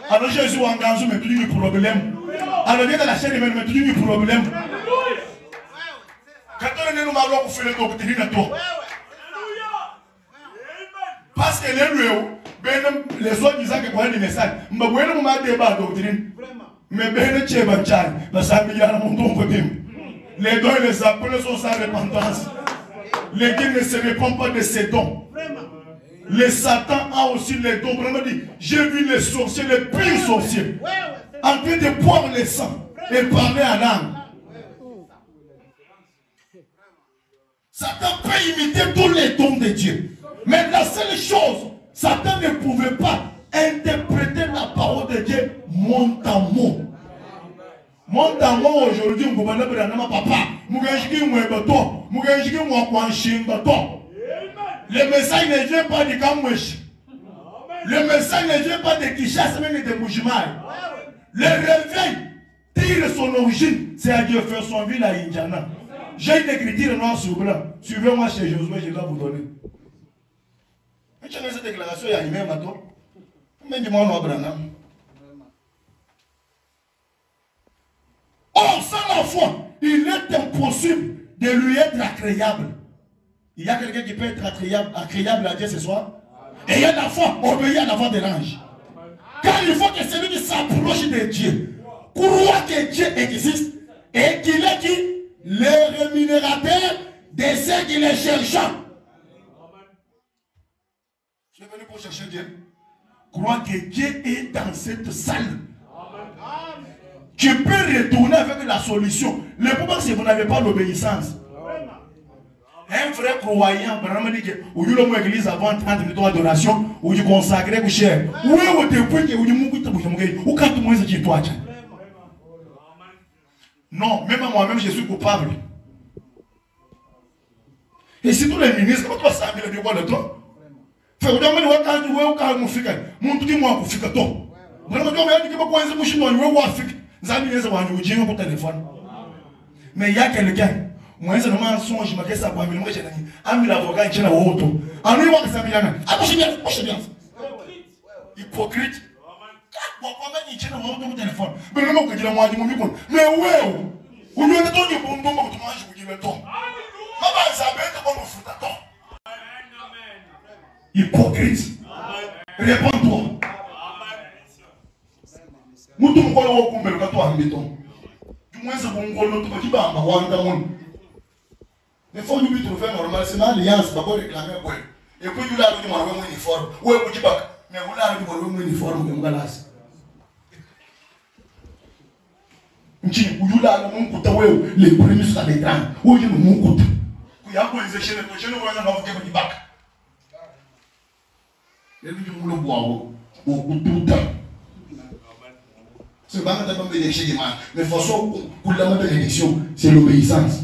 Speaker 2: Alors, Jésus en gazou, mais tout le problème. Alors, il y a la chaîne, mais tout le problème. Quand on est nous allons faire le doctrine à toi. Parce que les autres disent que quoi des messages. Mais vous voyez, nous allons débat doctrine. Mais ben tu es bachar, parce que y a mon don les dons et les appels sont sans repentance. L'Église ne se répand pas de ses dons. Le Satan a aussi les dons. Vraiment dit, j'ai vu les sorciers, les pires sorciers, en train de boire le sang et parler en langue. Satan peut imiter tous les dons de Dieu. Mais la seule chose, Satan ne pouvait pas interpréter la parole de Dieu mot à mot. Mot à mot aujourd'hui, on va dire papa, le message ne vient pas de Kamwesh. Le message ne vient pas de Kishas, mais de Moujimaï. Le réveil tire son origine, c'est à Dieu faire son ville à Indiana. J'ai une écriture noir sur blanc. Suivez-moi chez Josué, je vais vous donner. Mais tu as cette déclaration, il y a une même maintenant. Or, sans la foi, il est impossible de lui être agréable. Il y a quelqu'un qui peut être agréable à Dieu ce soir. Et il y a la foi, obéit à la voix de l'ange. Car il faut que celui qui s'approche de Dieu croit que Dieu existe et qu'il est qui? Le rémunérateur de ceux qui les cherchent. Je suis venu pour chercher Dieu. Crois que Dieu est dans cette salle. Tu peux retourner avec la solution. Le problème, c'est que vous n'avez pas l'obéissance. Un vrai croyant, où il y a une église avant 30 minutes d'adoration, où il consacre pour cher. Où est-ce que tu es? Non, même moi-même, je suis coupable. Et si tous les ministres, comment tu vas savoir le devoir de toi? Fait que tu as mais il y a quelqu'un Moi, c'est un songe, je me dis ça pour moi, j'ai un l'avocat qui est là au haut. En lui, moi, ça me dit, bien. Hypocrite. Pourquoi même il est là au téléphone? Mais le mot que je l'ai dit, mais ouais, où lui, on est donné pour nous, on mange, vous dites le temps. Maman, ça va être comme on fout à temps. Hypocrite. Réponds-toi. Nous tous, nous allons couper le gâteau en béton. Du moins, c'est pour nous qu'on va avoir. Mais il faut nous trouver normal, c'est une alliance, pas pour réclamer. Et puis, nous allons nous avoir un uniforme. Oui, vous dites pas. Mais vous allez nous avoir un uniforme, mais vous allez. Nous allons nous coûter les prémices à l'écran. Oui, nous coûtons. Vous avez un échelle, je ne vois pas vous dire bac. Et nous allons boire au tout le temps. C'est pas que tu as des échecs, mais de toute façon, pour la bénédiction, c'est l'obéissance.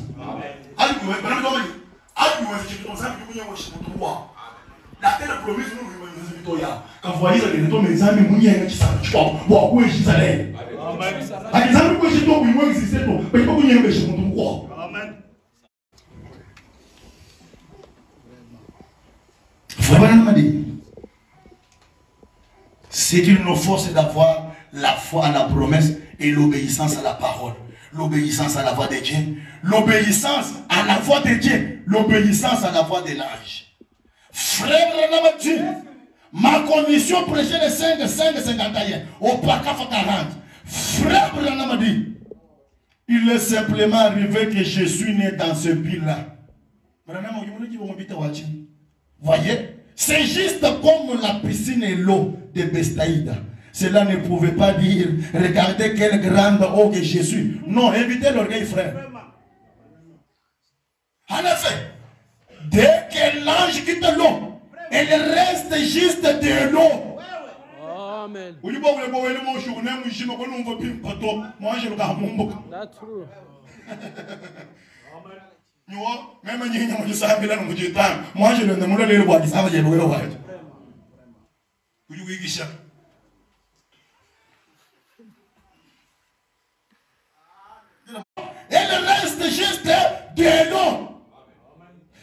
Speaker 2: La terre promise nous, quand vous voyez les retours, mes amis, vous n'y avez pas de choix. Bon, où est-ce que ça l'est? Les amis, vous êtes là, vous existez, mais vous n'y avez pas de choix. Ce qu'il nous faut, c'est d'avoir la foi à la promesse et l'obéissance à la parole. L'obéissance à la voix de Dieu. L'obéissance à la voix de Dieu. L'obéissance à la voix de l'ange. Frère de Dieu, ma condition prêchée le 5:51 au paragraphe 40. Frère de Dieu, il est simplement arrivé que je suis né dans ce pays-là. Voyez, c'est juste comme la piscine et l'eau de Bethsaïda. Cela ne pouvait pas dire, regardez quelle grande eau que je suis. Non, évitez l'orgueil, frère. En effet, dès que l'ange quitte l'eau, elle reste juste de l'eau. Amen. Moi, je ne demande pas les lois qui savent les lois. Elle reste juste de l'eau.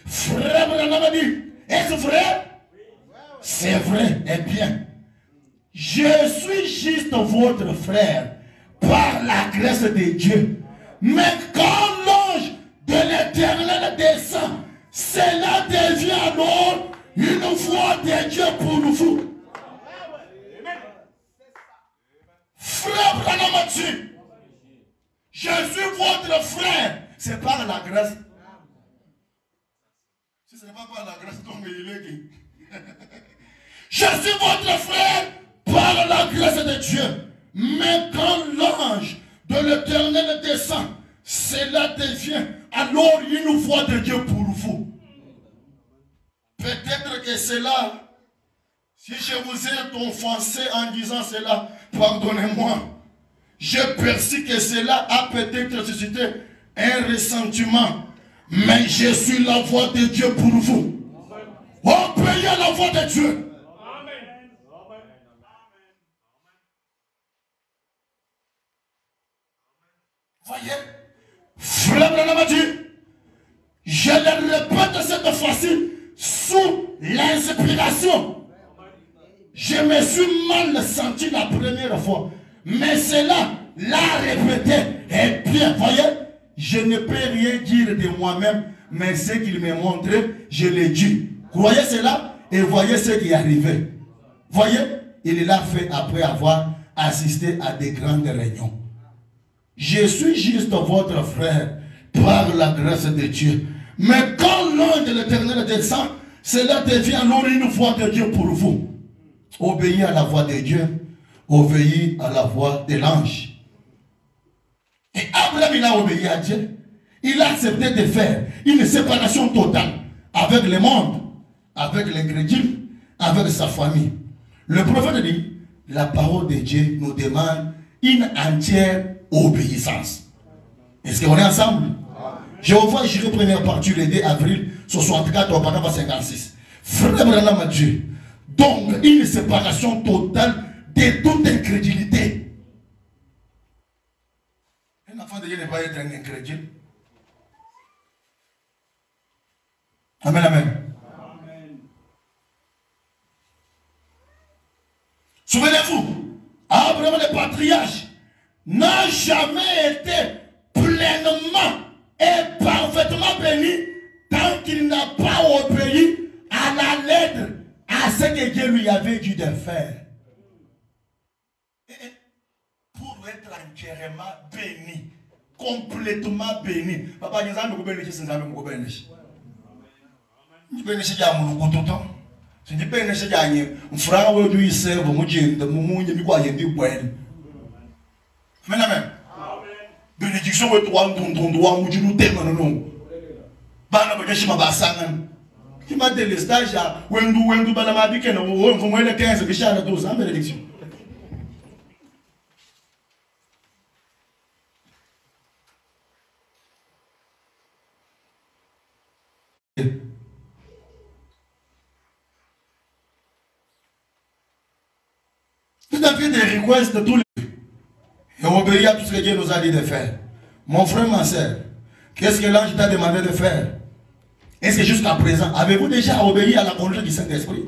Speaker 2: Frère, vous dit, est-ce vrai? C'est vrai, eh bien. Je suis juste votre frère par la grâce de Dieu. Mais quand l'ange de l'Éternel descend, cela devient alors une voix de Dieu pour vous. Frère Branham, je suis votre frère. C'est par la grâce. Si ce n'est pas par la grâce, donc il est qui? Je suis votre frère par la grâce de Dieu. Mais quand l'ange de l'Éternel descend, cela devient alors une voix de Dieu pour vous. Peut-être que cela, si je vous ai offensé en disant cela, pardonnez-moi. Je perçois que cela a peut-être suscité un ressentiment. Mais je suis la voix de Dieu pour vous. Obéissez à la voix de Dieu. Voyez, frère Branham dit, je le répète cette fois-ci sous l'inspiration. Je me suis mal senti la première fois, mais cela l'a répété. Et bien, voyez, je ne peux rien dire de moi-même, mais ce qu'il me montrait, je l'ai dit. Croyez cela et voyez ce qui est arrivé. Voyez, il l'a fait après avoir assisté à des grandes réunions. Je suis juste votre frère par la grâce de Dieu. Mais quand l'ange de l'Éternel descend, cela devient alors une voix de Dieu pour vous. Obéissez à la voix de Dieu, obéissez à la voix de l'ange. Et Abraham, il a obéi à Dieu. Il a accepté de faire une séparation totale avec le monde, avec les chrétiens, avec sa famille. Le prophète dit, la parole de Dieu nous demande une entière obéissance. Est-ce qu'on est ensemble? Je vous vois, j'irai première partie le 2 avril 64 au paragraphe 56. Frère Branham Dieu. Donc, une séparation totale de toute incrédulité. Un enfant de Dieu n'est pas être un incrédule. Amen, amen. Souvenez-vous, Abraham le patriarche n'a jamais été pleinement et parfaitement béni tant qu'il n'a pas obéi à la lettre à ce que Dieu lui avait dit de faire. Et pour être entièrement béni, complètement béni, papa, nous avons béni, nous avons béni. Nous avons béni, nous avons béni. Si tu peux nous gagner, on fera un peu de serve, on dit, Amen, amen. Bénédiction est toi, ton droit, on dit, nous t'aimons, non. Bana bakashima basanga. Qui m'a dit le stage à Wendu Banama Biken, on va le 15, Richard à 12 ans, bénédiction. Tout à fait des requests de tous les. Et obéir à tout ce que Dieu nous a dit de faire. Mon frère, ma soeur, qu'est-ce que l'ange t'a demandé de faire? Est-ce que jusqu'à présent, avez-vous déjà obéi à la conduite du Saint-Esprit?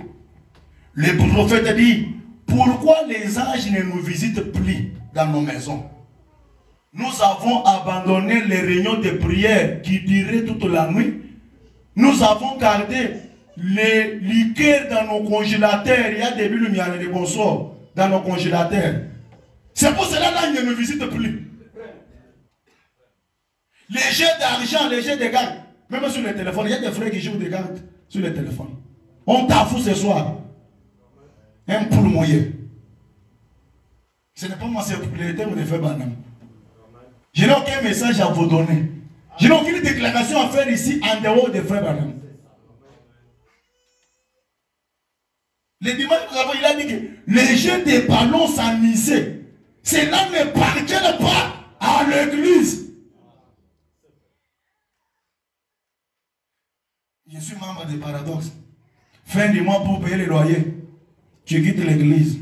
Speaker 2: Le prophète dit, pourquoi les anges ne nous visitent plus dans nos maisons? Nous avons abandonné les réunions de prière qui duraient toute la nuit. Nous avons gardé les liqueurs dans nos congélateurs. Il y a des bulles et des consorts dans nos congélateurs. C'est pour cela que l'ange ne nous visite plus. Les jeux d'argent, les jeux de garde, même sur le téléphone, il y a des frères qui jouent des gardes sur le téléphone. On t'avoue ce soir. Un poule moyen. Ce n'est pas moi, c'est le terme de faire banam. Je n'ai aucun message à vous donner. Je n'ai aucune déclaration à faire ici en dehors de frère banam. Le dimanche, il a dit que les jeux de ballons s'amusaient. Cela ne parvient pas à l'église. Je suis membre des paradoxes. Fin du mois pour payer les loyers. Tu quittes l'église.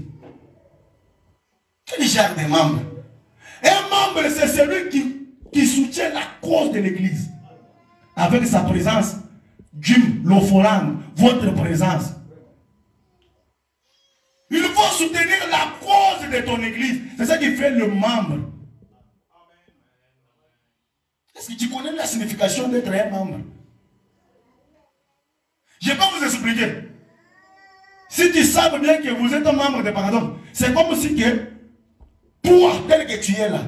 Speaker 2: Quel genre de membre? Un membre, c'est celui qui soutient la cause de l'église. Avec sa présence, Dieu, l'offrande, votre présence. Il faut soutenir la cause de ton église. C'est ça qui fait le membre. Est-ce que tu connais la signification d'être un membre? Je vais vous expliquer. Si tu sais bien que vous êtes un membre de Paradoxe, c'est comme si que toi, tel que tu es là,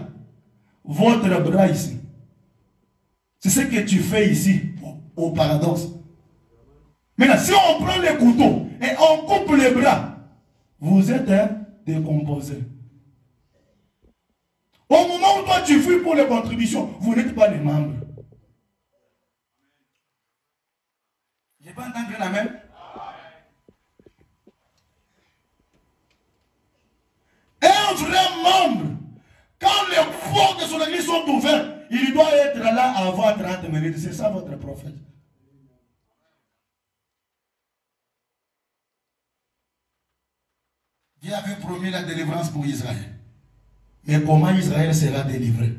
Speaker 2: votre bras ici, c'est ce que tu fais ici au Paradoxe. Maintenant, si on prend les couteaux et on coupe les bras, vous êtes décomposé. Au moment où toi tu fuis pour les contributions, vous n'êtes pas des membres. Je n'ai pas entendu la même. Un vrai membre, quand les portes de son église sont ouvertes, il doit être là avant 30 minutes. C'est ça votre prophète. Dieu avait promis la délivrance pour Israël. Mais comment Israël sera délivré?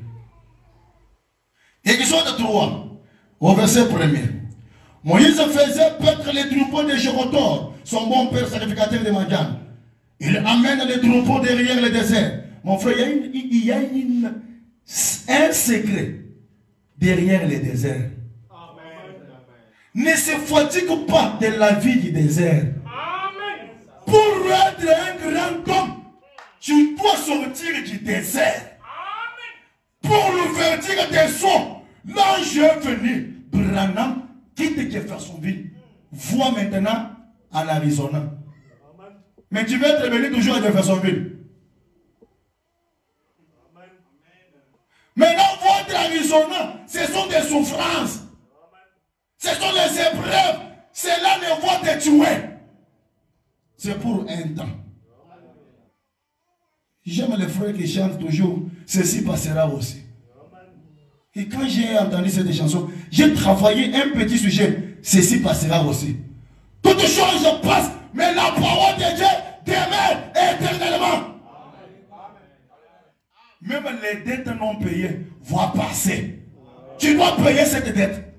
Speaker 2: Exode 3, au verset 1er. Moïse faisait paître les troupeaux de Jérotor, son bon père sacrificateur de Madian. Il amène les troupeaux derrière le désert. Mon frère, il y a un secret derrière le désert. Amen. Ne se fatigue pas de la vie du désert. Amen. Pour être un grand homme, tu dois sortir du désert. Amen. Pour l'ouverture des sons, l'ange est venu. Branham quitte Jeffersonville. Vois maintenant à l'Arizona. Mais tu vas être venu toujours à Jeffersonville. Maintenant, votre Arizona, ce sont des souffrances. Ce sont les épreuves. Cela ne va te tuer. C'est pour un temps. J'aime les frères qui chantent toujours. Ceci passera aussi. Et quand j'ai entendu cette chanson, j'ai travaillé un petit sujet. Ceci passera aussi. Toutes choses passent, mais la parole de Dieu demeure éternellement. Même les dettes non payées vont passer. Tu dois payer cette dette.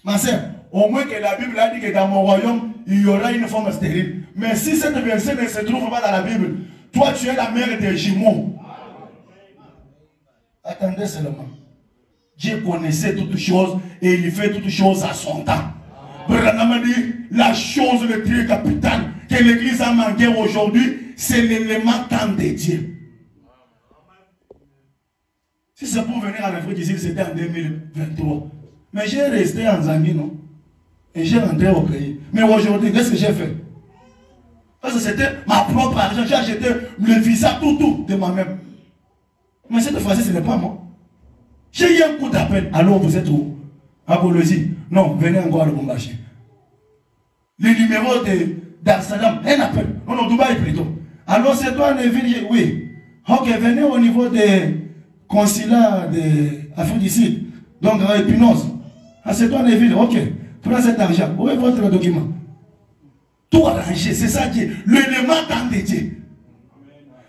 Speaker 2: Ma sœur, au moins que la Bible a dit que dans mon royaume, il y aura une femme stérile. Mais si cette verset ne se trouve pas dans la Bible, toi tu es la mère des jumeaux. Attendez seulement. Dieu connaissait toutes choses et il fait toutes choses à son temps. Branham a dit, la chose le plus capitale que l'église a manqué aujourd'hui, c'est l'élément temps de Dieu. Si c'est pour venir en Afrique ici, c'était en 2023. Mais j'ai resté en Zambie, non? Et j'ai rentré au pays. Mais aujourd'hui, qu'est-ce que j'ai fait? Parce que c'était ma propre argent. J'ai acheté le visa, tout de moi-même. Mais cette fois-ci, ce n'est pas moi. J'ai eu un coup d'appel. Alors, vous êtes où? À Colosie. Non, venez encore à Lubumbashi. Le numéro d'Amsterdam, un appel. Non, Dubaï plutôt. Alors, c'est toi, Neville? Oui. Ok, venez au niveau des consulats d'Afrique du Sud. Donc, à Épinouse. Ah, c'est toi, Neville? Ok. Prends cet argent. Où est votre document? Tout arrangé, c'est ça qui est l'élément temps de Dieu.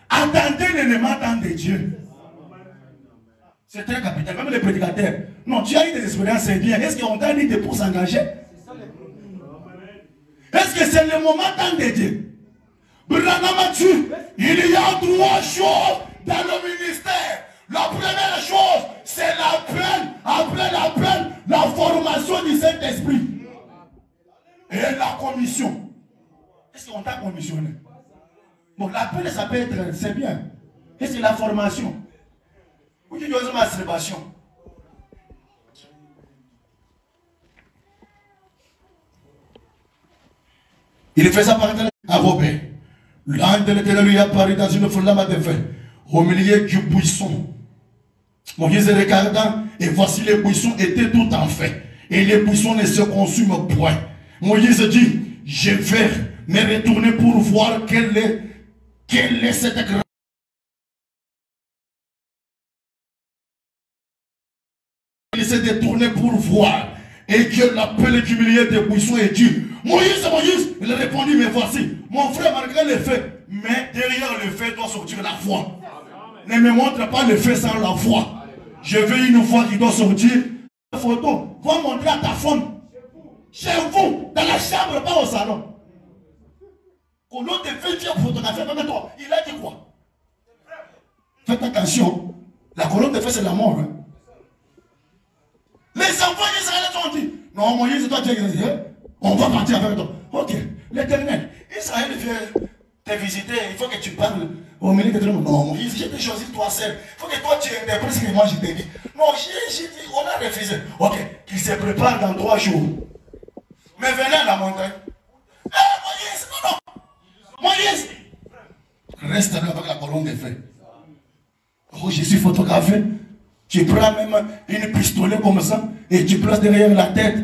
Speaker 2: Attendez l'élément temps de Dieu. C'est très capital, même les prédicateurs. Non, tu as eu des expériences, c'est bien. Est-ce qu'on t'a dit de pour s'engager? Est-ce que c'est le moment temps de Dieu? Il y a 3 choses dans le ministère. La première chose, c'est l'appel. Après l'appel, la formation du Saint-Esprit. Et la commission. Est-ce qu'on t'a commissionné? Bon, l'appel, ça peut être, c'est bien. Et c'est la formation. Ou tu dois faire ma célébration. Il fait ça par à Robert. L'ange de l'Éternel lui apparut dans une flamme de feu, au milieu du buisson. Moïse regarda, et voici les buissons étaient tout en feu, et les buissons ne se consument point. Moïse dit, je vais me retourner pour voir quelle est cette grande. Il s'est détourné pour voir. Et Dieu l'appelle du milieu des buissons et dit, Moïse, Moïse, il répondit, mais voici, mon frère, malgré le fait, mais derrière le fait doit sortir la foi. Ne me montre pas le fait sans la foi. Je veux une foi qui doit sortir. La photo, va montrer à ta femme. Chez vous, dans la chambre, pas au salon. Qu'on te fait dire photographier avec toi. Il a dit quoi? Faites attention. La colonne de feu, c'est la mort. Hein? Les enfants d'Israël ont dit, non, Moïse, toi, tu es on va partir avec toi. Ok, l'Éternel, Israël vient te visiter, il faut que tu parles au milieu de tout le monde. Non, Moïse, j'ai choisi toi seul. Il faut que toi, tu interprètes ce que moi, je t'ai dit. Non, j'ai dit, on a refusé. Ok, qu'il se prépare dans 3 jours. Mais venez à la montagne. Moïse, non, non. Moïse, reste là avec la colonne de feu. Oh, je suis photographié. Tu prends même une pistolet comme ça et tu places derrière la tête.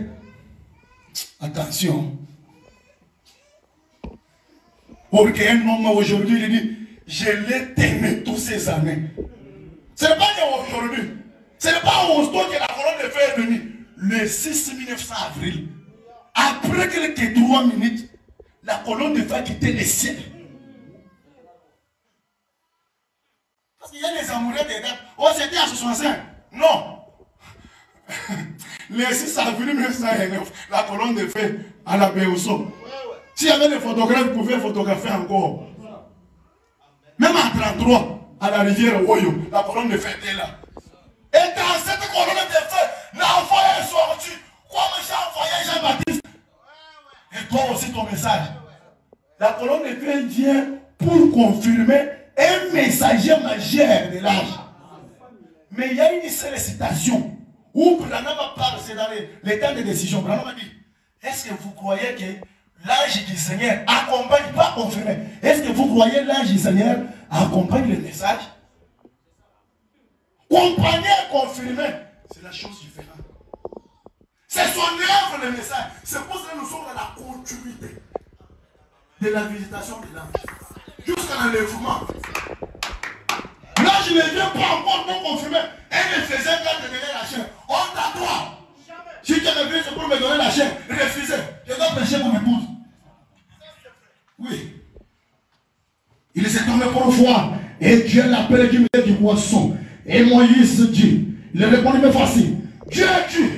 Speaker 2: Attention. Pour qu'un homme aujourd'hui il dit, je l'ai aimé toutes ces années. Ce n'est pas aujourd'hui. Ce n'est pas au que la colonne de feu est venue. Le 6 1900 avril. Après quelques 3 minutes, la colonne de feu a quitté le ciel. Parce qu'il y a des amoureux des dates. Oh, c'était à 65. Non. Le 6 avril 1909, la colonne de feu à la Béosso. S'il y avait des photographes, vous pouviez photographier encore. Même en 33, à la rivière Oyo, la colonne de feu était là. Et dans cette colonne de feu, l'enfant est sorti. Comme j'ai envoyé Jean-Baptiste. Et toi aussi ton message. La colonne de feu vient pour confirmer un messager majeur de l'âge. Mais il y a une seule citation où Branham parle, c'est dans les temps de décision. Branham dit, est-ce que vous croyez que l'ange du Seigneur accompagne, pas confirmer, est-ce que vous croyez l'ange du Seigneur accompagne le message? Accompagner et confirmer, c'est la chose différente. C'est son œuvre le message. C'est pour ça que nous sommes dans la continuité de la visitation de l'ange. Jusqu'à l'enlèvement. L'ange ne vient pas encore non confirmer. Elle ne faisait qu'à te donner la chair. On t'attend. Si tu es venu, c'est pour me donner la chair. Refusez. Je dois prêcher mon épouse. Oui. Il s'est tombé pour voir. Et Dieu l'appelle du milieu du poisson. Et Moïse dit, il répondit, mais voici, Dieu dit,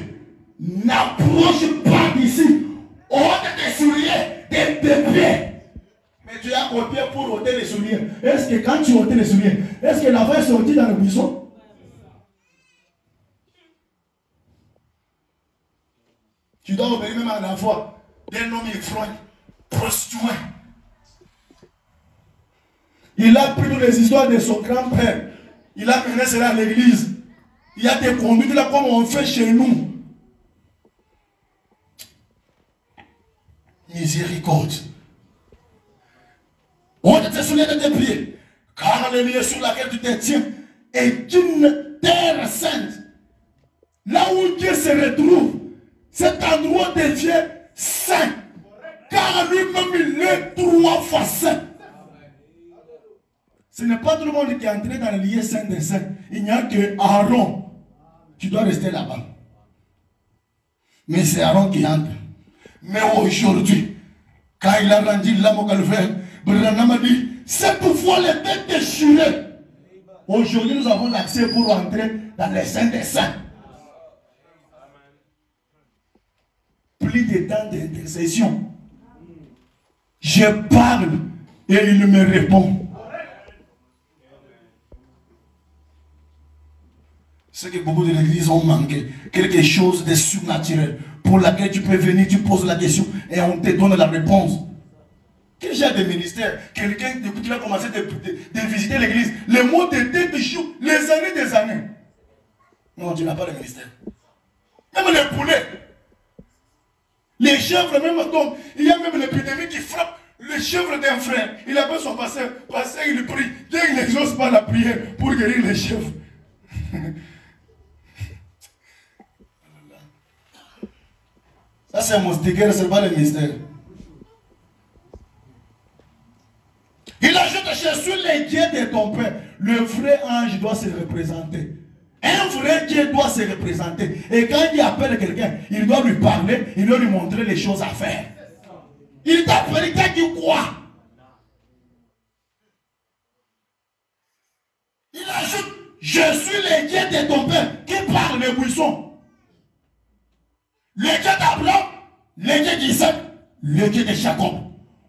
Speaker 2: n'approche pas d'ici. Ôte tes souliers de pieds. Mais tu as copié pour ôter les souliers. Est-ce que quand tu ôtais les souliers, est-ce que la voix est sortie dans le buisson? Tu dois obéir même à la voix d'un homme effrayé, prostitué. Il a pris toutes les histoires de son grand-père. Il a mené cela à l'église. Il y a des conduites là comme on fait chez nous. Miséricorde. On te soulève de tes pieds. Car le lieu sur lequel tu te tiens est une terre sainte. Là où Dieu se retrouve, cet endroit devient saint. Car lui-même il est 3 fois saint. Ce n'est pas tout le monde qui est entré dans le lieu saint des saints. Il n'y a que Aaron. Tu dois rester là-bas. Mais c'est Aaron qui entre. Mais aujourd'hui, quand il a rendu l'âme au calvaire, Branham a dit, c'est pour voir les têtes déchirées. Aujourd'hui, nous avons l'accès pour entrer dans les saints des saints. Plus de temps d'intercession. Je parle et il me répond. C'est que beaucoup de l'église ont manqué quelque chose de surnaturel pour laquelle tu peux venir, tu poses la question et on te donne la réponse. Quel genre de ministère? Quelqu'un depuis qu'il a commencé de visiter l'église, le mot de tête joue les années des années. Non, tu n'as pas le ministère. Même les poulets, les chèvres, même donc, il y a même l'épidémie qui frappe le chèvre d'un frère. Il appelle son pasteur, pasteur il prie. Dieu il n'exauce pas la prière pour guérir les chèvres. Ça c'est un moustiquaire, ce n'est pas le mystère. Il ajoute, je suis les dieux de ton père. Le vrai ange doit se représenter. Un vrai Dieu doit se représenter. Et quand il appelle quelqu'un, il doit lui parler, il doit lui montrer les choses à faire. Il t'appelle, il t'a dit quoi? Il ajoute, je suis le Dieu de ton père qui parle les buissons. Le Dieu d'Abraham, le Dieu d'Isaac, le Dieu de Jacob.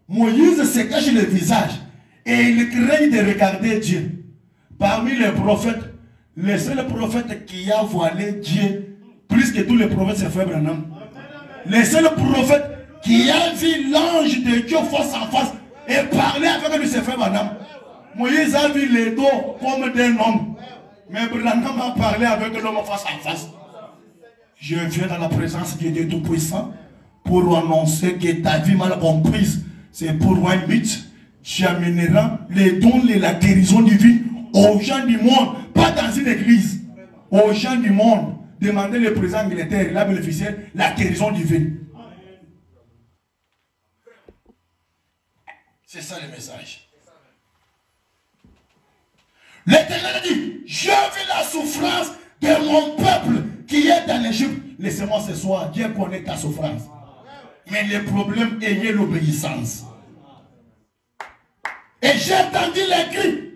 Speaker 2: Moïse se cache le visage et il craint de regarder Dieu. Parmi les prophètes, le seul prophète qui a voilé Dieu, plus que tous les prophètes, c'est Frère Branham. Le seul prophète qui a vu l'ange de Dieu face en face et parler avec lui, c'est Frère Branham. Moïse a vu les dos comme d'un homme. Mais Branham a parlé avec l'homme face à face. Je viens dans la présence de Dieu Tout-Puissant pour annoncer que ta vie mal comprise, c'est pour un mythe. Tu amèneras les dons et la guérison divine aux gens du monde, pas dans une église, aux gens du monde. Demandez le président militaire, il a bénéficié de la guérison divine. C'est ça le message. L'Éternel dit, je vis la souffrance de mon peuple qui est dans l'Égypte. Laissez-moi ce soir, Dieu connaît ta souffrance. Mais le problème est l'obéissance. Et j'ai entendu les cris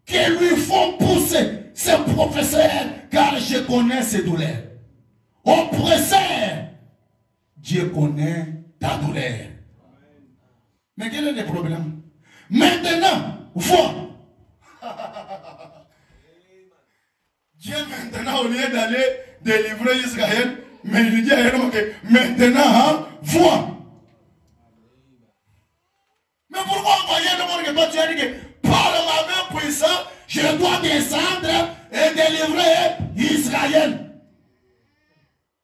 Speaker 2: qui lui font pousser ses professeurs, car je connais ses douleurs. Oppresseur, Dieu connaît ta douleur. Mais quel est le problème? Maintenant, vois. Dieu maintenant, au lieu d'aller délivrer Israël, mais il dit à Aaron que maintenant, hein, vois. Mais pourquoi envoyer le monde que toi tu as dit que par ma main puissante, je dois descendre et délivrer Israël?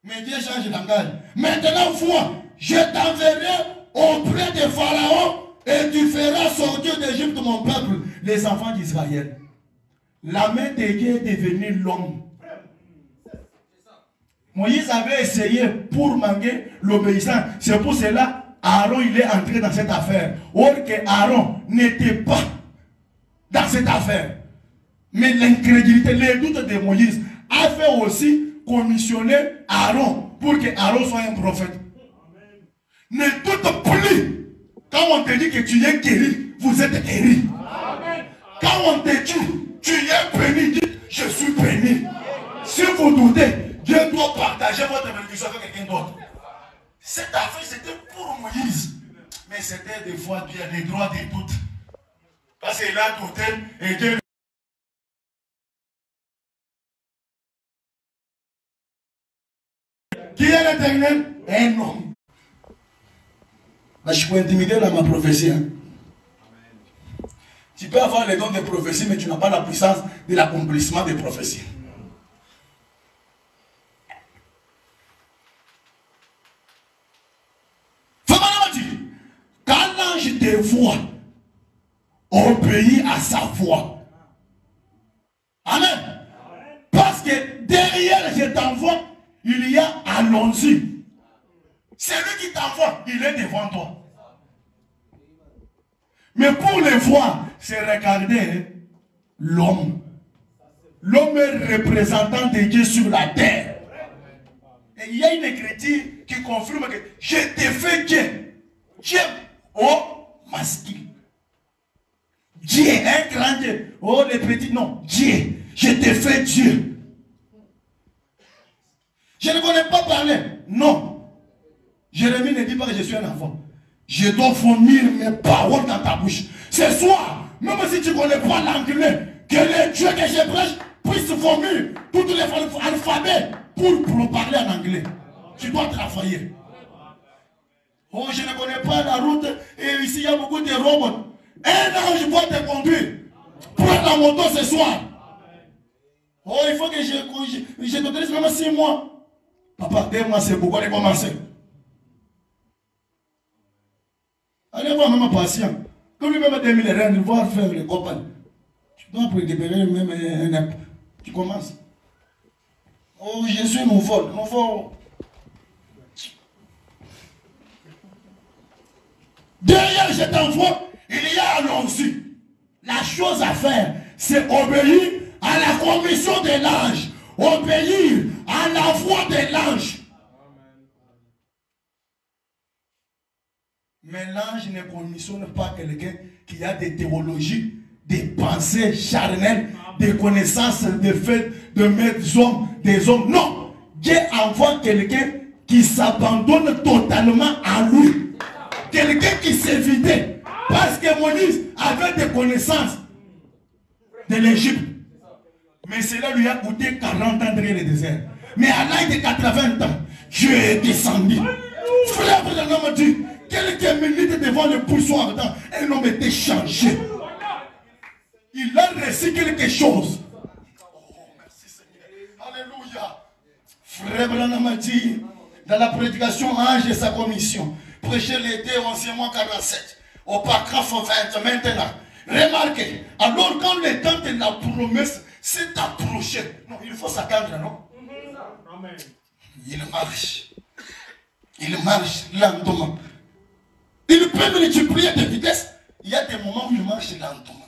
Speaker 2: Mais Dieu change de langage. Maintenant, vois, je t'enverrai auprès de Pharaon et tu feras sortir d'Égypte mon peuple, les enfants d'Israël. La main de Dieu est devenue l'homme. Moïse avait essayé pour manquer l'obéissance. C'est pour cela Aaron il est entré dans cette affaire. Or que Aaron n'était pas dans cette affaire. Mais l'incrédulité, les doutes de Moïse a fait aussi commissionner Aaron pour que Aaron soit un prophète. Ne doute plus. Quand on te dit que tu es guéri, vous êtes guéri. Quand on te dit tu es béni, dis je suis béni. Si vous doutez, Dieu doit partager votre bénédiction Cette affaire, c'était pour Moïse. Mais c'était des fois Dieu a des droits des doutes. Parce qu'il a douté et Dieu. Qui est l'Éternel? Un homme. Là, je suis intimidé dans ma prophétie. Hein. Tu peux avoir les dons de prophétie, mais tu n'as pas la puissance de l'accomplissement des prophéties. Quand l'ange te voit, obéis à sa voix. Amen. Parce que derrière, je t'envoie, il y a allons-y. C'est lui qui t'envoie, il est devant toi. Mais pour le voir, c'est regarder l'homme. L'homme est représentant de Dieu sur la terre. Et il y a une écriture qui confirme que je t'ai fait Dieu. Dieu au masculin. Dieu, un grand Dieu. Oh, les petits, non. Dieu. Je t'ai fait Dieu. Je ne connais pas parler. Non. Jérémie ne dit pas que je suis un enfant. Je dois fournir mes paroles dans ta bouche. Ce soir, même si tu ne connais pas l'anglais, que le Dieu que je prêche puisse fournir tous les alphabets pour parler en anglais. Tu dois travailler. Oh, je ne connais pas la route et ici il y a beaucoup de robots. Un ange va te conduire. Prends la moto ce soir. Oh, il faut que je te laisse même 6 mois. Papa, 2 mois c'est beaucoup, allez commencer. Allez voir même patient. Comme lui-même 2000 rand, il va faire les copains. Tu dois récupérer même un. Tu commences. Oh, je suis nouveau. Derrière, je t'envoie, il y a allons-y. La chose à faire, c'est obéir à la commission de l'ange. Obéir à la voix de l'ange. Mais l'ange ne commissionne pas quelqu'un qui a des théologies, des pensées charnelles, des connaissances, des faits, de mettre des hommes. Non. Dieu envoie quelqu'un qui s'abandonne totalement à lui. Quelqu'un qui s'est vidé. Parce que Moïse avait des connaissances de l'Égypte. Mais cela lui a coûté 40 ans dans le désert. Mais à l'âge de 80 ans, Dieu est descendu. Frère de l'homme dit, quelques minutes devant le poisson ardent, un homme était changé. Il a reçu quelque chose. Oh, merci Seigneur. Alléluia. Frère Branham dit, dans la prédication Ange et sa commission, prêcher l'été 11e mois 47, au paragraphe 20 maintenant. Remarquez, alors quand le temps de la promesse s'est approché, non, il faut s'attendre, non? Amen. Il marche lentement. Il peut multiplier de vitesse. Il y a des moments où il marche lentement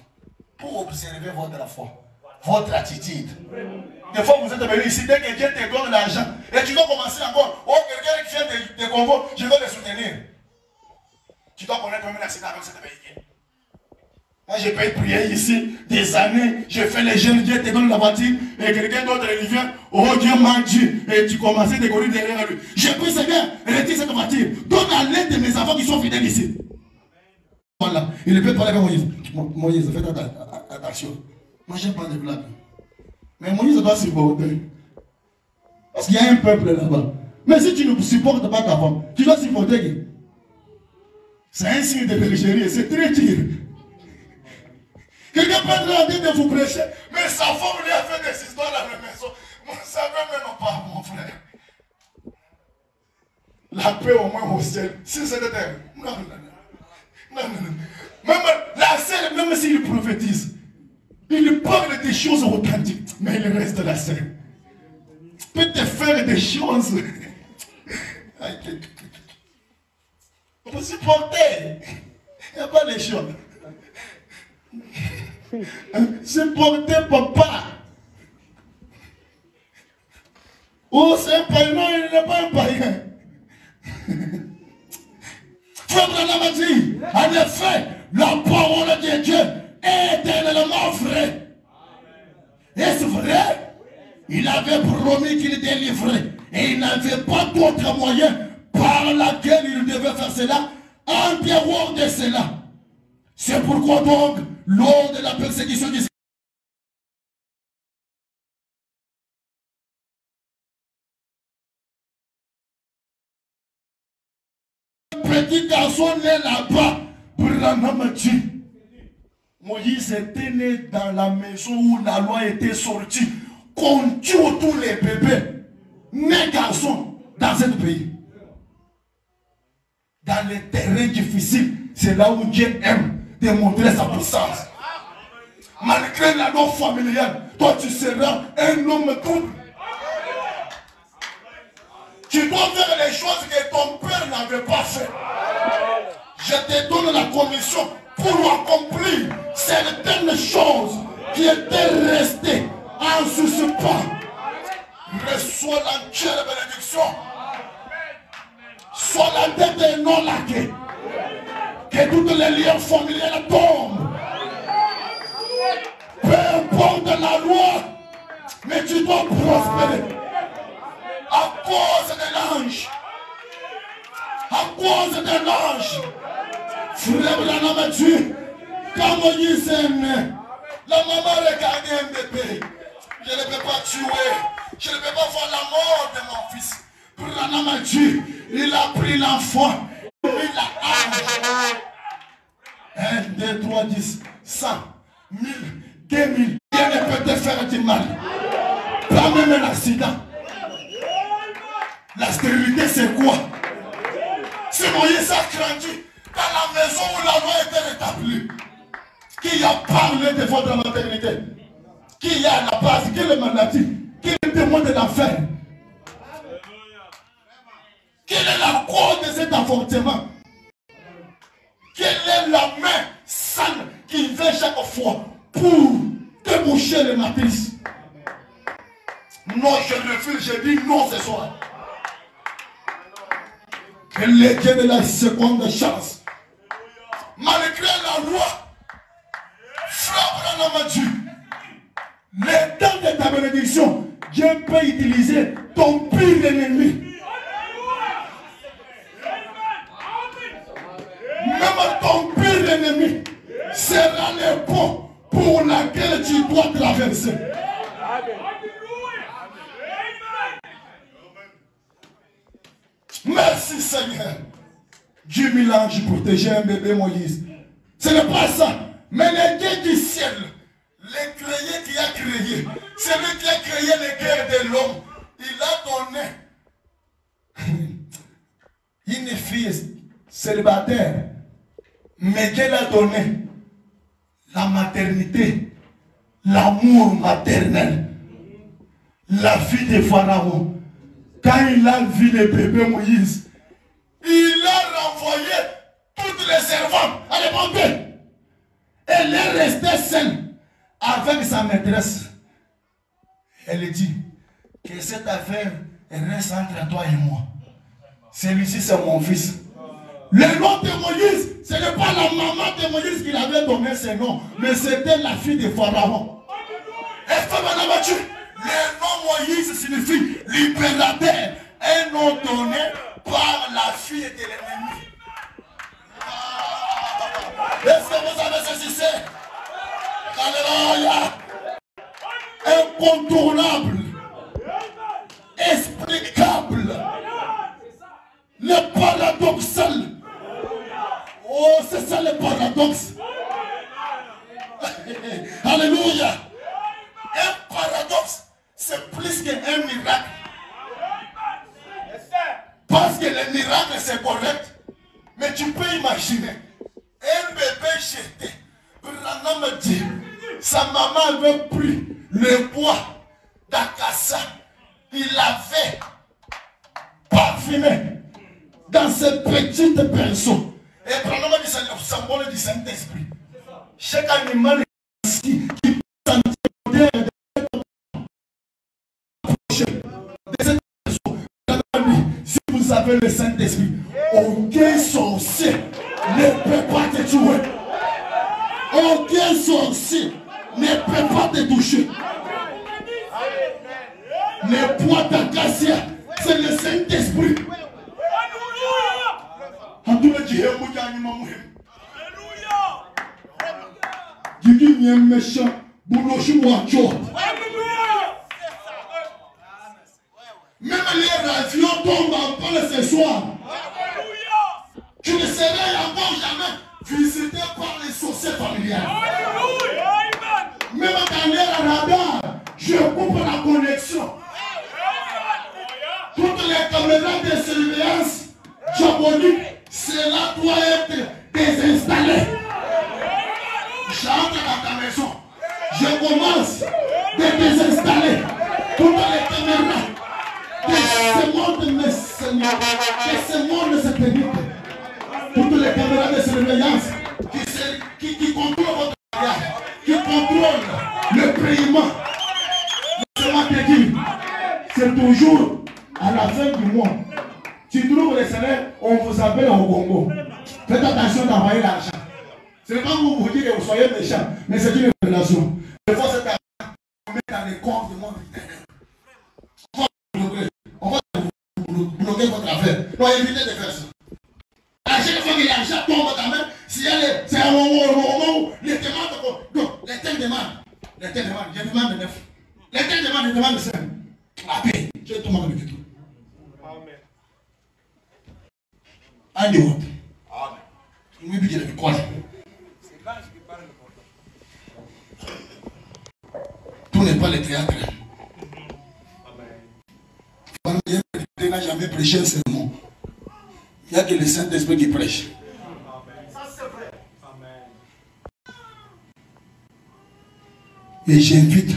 Speaker 2: pour observer votre foi, votre attitude. Des fois, vous êtes venu ici, dès que Dieu te donne l'argent, et tu dois commencer encore. Oh, quelqu'un qui vient de Congo, je dois le soutenir. Tu dois connaître même l'accident avec cette véhicule. Moi, je peux être prié ici des années, je fais les jeunes, Dieu te donne la voiture, et quelqu'un d'autre il vient, oh Dieu m'a dit, et tu commences à décoller derrière lui. Je peux, Seigneur, retire cette voiture. Donne à l'aide de mes enfants qui sont fidèles ici. Voilà, il peut parler avec Moïse. Moïse, faites attention. Moi, je n'aime pas de blagues. Mais Moïse doit supporter. Parce qu'il y a un peuple là-bas. Mais si tu ne supportes pas ta femme, tu dois supporter qui? C'est un signe de bergerie, c'est très dur. Quelqu'un peut être en train de vous prêcher, mais sa femme lui a fait des histoires à la maison. Vous ne savez même pas, mon frère. La paix au moins au ciel. Si c'était terre. Non. Même la scène, même s'il prophétise, il parle des choses authentiques, mais il reste la scène. Peut te faire des choses. On peut supporter. Il n'y a pas les choses. Supporter papa. Oh, c'est un païen, il n'est pas un païen. Frère Branham a dit, en effet, la parole de Dieu est éternellement vraie. Est-ce vrai? Il avait promis qu'il délivrait et il n'avait pas d'autre moyen par laquelle il devait faire cela, en dehors de cela. C'est pourquoi donc, lors de la persécution du petit garçon né là-bas, Moïse était né dans la maison où la loi était sortie. Qu'on tue tous les bébés, nés garçons, dans ce pays. Dans les terrains difficiles, c'est là où Dieu aime démontrer sa puissance. Malgré la loi familiale, toi tu seras un homme double. Tu dois faire les choses que ton père n'avait pas fait. Je te donne la commission pour accomplir certaines choses qui étaient restées en suspens. Reçois l'entière bénédiction. Sois la tête et non la queue. Que toutes les liens familiales tombent. Peu importe la loi, mais tu dois prospérer. À cause de l'ange. À cause de l'ange. Frère Branham dit, quand Moïse est né, la maman regardait un bébé. Je ne peux pas tuer. Je ne peux pas voir la mort de mon fils. Branham dit, il a pris l'enfant. Il a 1, 2, 3, 10, 100, 1000, 2000. Rien ne peut te faire du mal. Pas même un accident. La stérilité, c'est quoi? C'est Moïse a grandi dans la maison où la loi était rétablie. Qui a parlé de votre maternité? Qui a la base? Quelle est la maladie? Quel est le témoin de l'enfer? Quelle est la cause de cet avortement? Quelle est la main sale qui vient chaque fois pour déboucher les matrices? Non, je refuse, je dis non ce soir. Que les dieux de la seconde chance, malgré la loi, frère Branham dit, le temps de ta bénédiction, Dieu peut utiliser ton pire ennemi. Même ton pire ennemi sera le pont pour laquelle tu dois traverser. Merci Seigneur. Dieu mit l'ange pour protéger un bébé Moïse. Ce n'est pas ça. Mais le Dieu du ciel, le créé qui a créé, celui qui a créé les guerres de l'homme, il a donné une fille célibataire. Mais Dieu l'a donné la maternité, l'amour maternel, la fille de Pharaon. Quand il a vu le bébé Moïse, il a renvoyé toutes les servantes à les monter. Elle est restée seule avec sa maîtresse. Elle dit que cette affaire reste entre toi et moi. Celui-ci c'est mon fils. Le nom de Moïse, ce n'est pas la maman de Moïse qui avait donné ce nom, mais c'était la fille de Pharaon. Et le nom Moïse signifie libérateur, un nom donné par la fille de l'ennemi. Est-ce que vous avez saisi? Alléluia. Incontournable, explicable, le paradoxal. Oh, c'est ça le paradoxe. Alléluia. Un paradoxe, c'est plus qu'un miracle. Parce que le miracle, c'est correct. Mais tu peux imaginer, un bébé jeté. Branham me dit, sa maman avait pris le bois d'acassa. Il l'avait parfumé dans cette petite personne. Et Branham me dit, c'est le symbole du Saint-Esprit. Chaque animal qui sentit l'odeur de cette personne. Si vous avez le Saint-Esprit, aucun sorcier ne peut pas te tuer. Aucun sorcier ne peut pas te toucher. Le poids d'accacia, c'est le Saint-Esprit. n'y a méchant, boulochi ouacho. Même les avions tombent en panne ce soir. Tu ne serais encore jamais visité par les sorciers familiales. Même dans les radars, je coupe la connexion. Toutes les caméras de surveillance diaboliques, cela doit être désinstallé. J'entre dans ta maison. Je commence de désinstaller toutes les caméras de ce monde, mes seigneurs, de ce monde satanique. Toutes les caméras de surveillance qui contrôlent votre regard, qui contrôlent le paiement. Laissez-moi te dire, c'est toujours à la fin du mois. Tu trouves les salaires, on vous appelle au Congo. Faites attention d'envoyer l'argent. Ce n'est pas vous dire que vous soyez méchant, mais c'est une relation. Il faut cet argent mettre dans les comptes du monde éternel. On va vous bloquer votre affaire. Donc évitez de faire ça. À chaque fois que l'argent tombe dans ta main, c'est un moment où les demandes, donc les termes demandent. Les termes demandent, je demande 9. Les termes demandent, je demande 5. La paix, je te demande de tout. En dehors. Il me dit que quoi? Tout n'est pas le théâtre. Il n'a jamais prêché un sermon. Il n'y a que le Saint-Esprit qui prêche. Ça c'est vrai. Et j'invite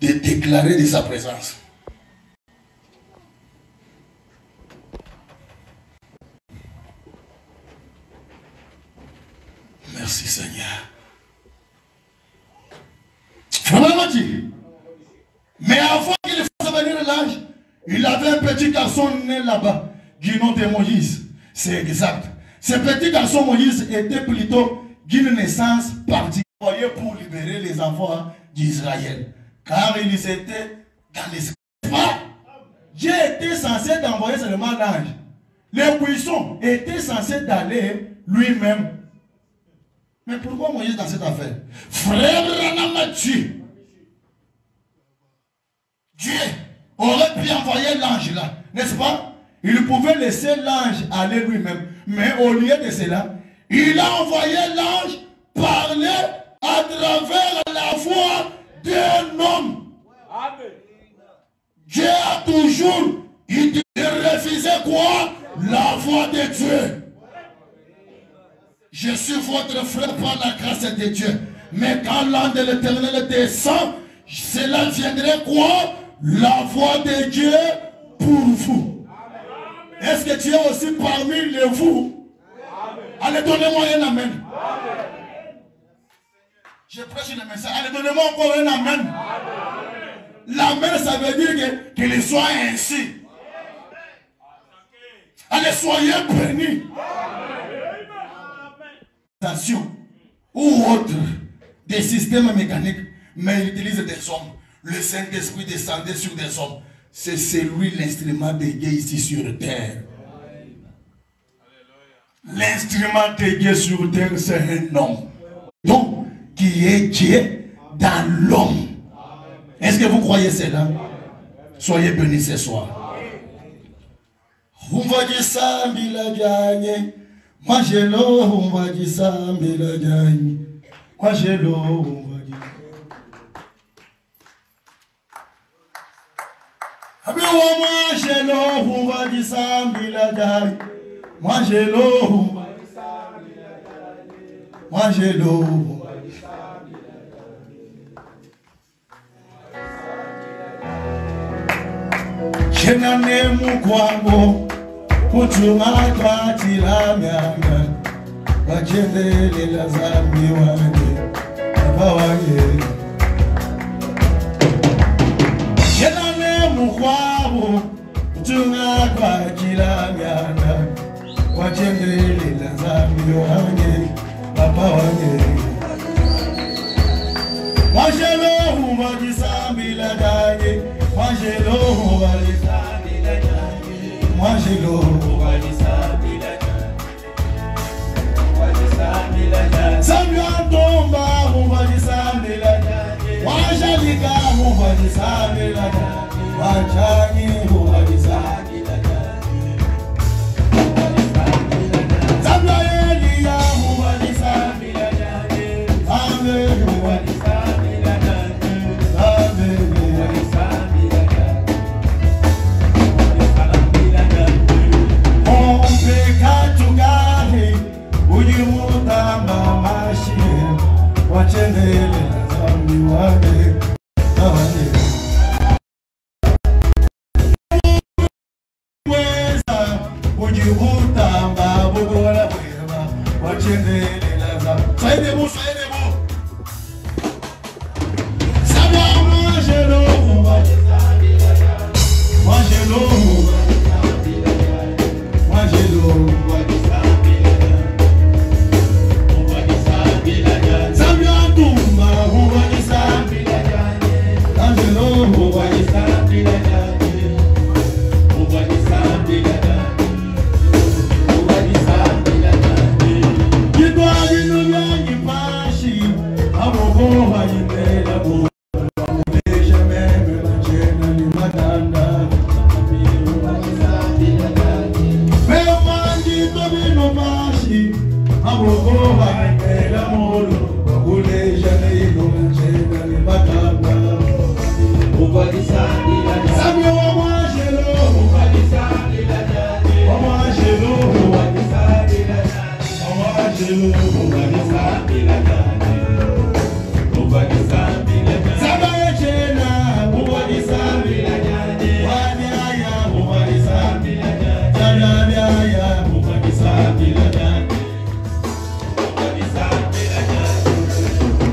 Speaker 2: de déclarer de sa présence. Merci Seigneur. Mais avant qu'il fasse venir l'âge, il avait un petit garçon né là-bas, du nom de Moïse. C'est exact. Ce petit garçon Moïse était plutôt d'une naissance particulière pour libérer les enfants d'Israël. Car ils étaient dans l'esclavage. Dieu était censé envoyer seulement l'ange. Les buissons étaient censés d'aller lui-même. Mais pourquoi Moïse dans cette affaire? Frère Ranamatu, Dieu aurait pu envoyer l'ange là, n'est-ce pas? Il pouvait laisser l'ange aller lui-même. Mais au lieu de cela, il a envoyé l'ange parler à travers la voix d'un homme. Amen. Dieu a toujours refusé quoi? La voix de Dieu. Je suis votre frère par la grâce de Dieu. Mais quand l'ange de l'Éternel descend, cela viendrait quoi? La voix de Dieu pour vous. Est-ce que tu es aussi parmi les vous? Allez, donnez-moi un amen. Je prêche le message. Allez, donnez-moi encore un amen. L'amen, ça veut dire qu'il soit ainsi. Allez, soyez bénis. Ou autre, des systèmes mécaniques, mais il utilise des hommes. Le Saint-Esprit descendait sur des hommes. C'est celui l'instrument de Dieu ici sur terre. L'instrument de Dieu sur terre, c'est un homme. Donc, qui est Dieu dans l'homme. Est-ce que vous croyez cela? Soyez bénis ce soir. On va dire ça, Mila Gagne. Moi j'ai l'eau, on va dire ça, Mila Gagne. Moi j'ai l'eau, on va dire. Moi j'ai l'eau, on va dire ça, Mila Gagne. Moi j'ai l'eau, on va dire ça, Mila Gagne. Moi j'ai l'eau, on va dire ça, Mila Gagne. Je n'en ai mon kwabo. Kutuma kwa tiramyanga wachevele la zambi wange baba wange Yenane mukwabo kutuma kwa tiramyanga wachevele la zambi wange baba wange Wajelo humajisambi la gange Wajelo humajisambi la gange Wajelo Samuel tomba, on va dire ça, Wachani mubadisani la jani. Zabla Elia mubadisani la jani. Amen mubadisani la jani. Amen mubadisani la jani. Mubadisani la jani. Ompe kachungahi ujimutamba mashie. Wachendele na zambi wade na wade. Ujibutamba bugora bweba wachendele na zambi. Saidebo. Sabwa majelo mubadisani la jani. Majelo mubadisani la jani. Majelo mubadisani la jani. Mubadisani la jani. Sabwa tumba mubadisani la jani. Majelo mubadisani la jani. Mubadisani la jani. Mubadisani la jani. Kitwali nunyanyi pashi abogo hajitela bo. Mudeja meme machena ni madanda. Mubadisani la jani. Meo mandi tobino pashi abogo hajitela molo. Mudeja meme machena ni madanda. Mubadisani la jani. Sabio wa mwajelo mubadisani la jani. Wa mwajelo mubadisani la jani. Wa mwajelo mubadisani la jani. Mubadisani la jani. Sabaya chena mubadisani la jani. Wanyaya mubadisani la jani. Jananyaya mubadisani la jani. Mubadisani la jani.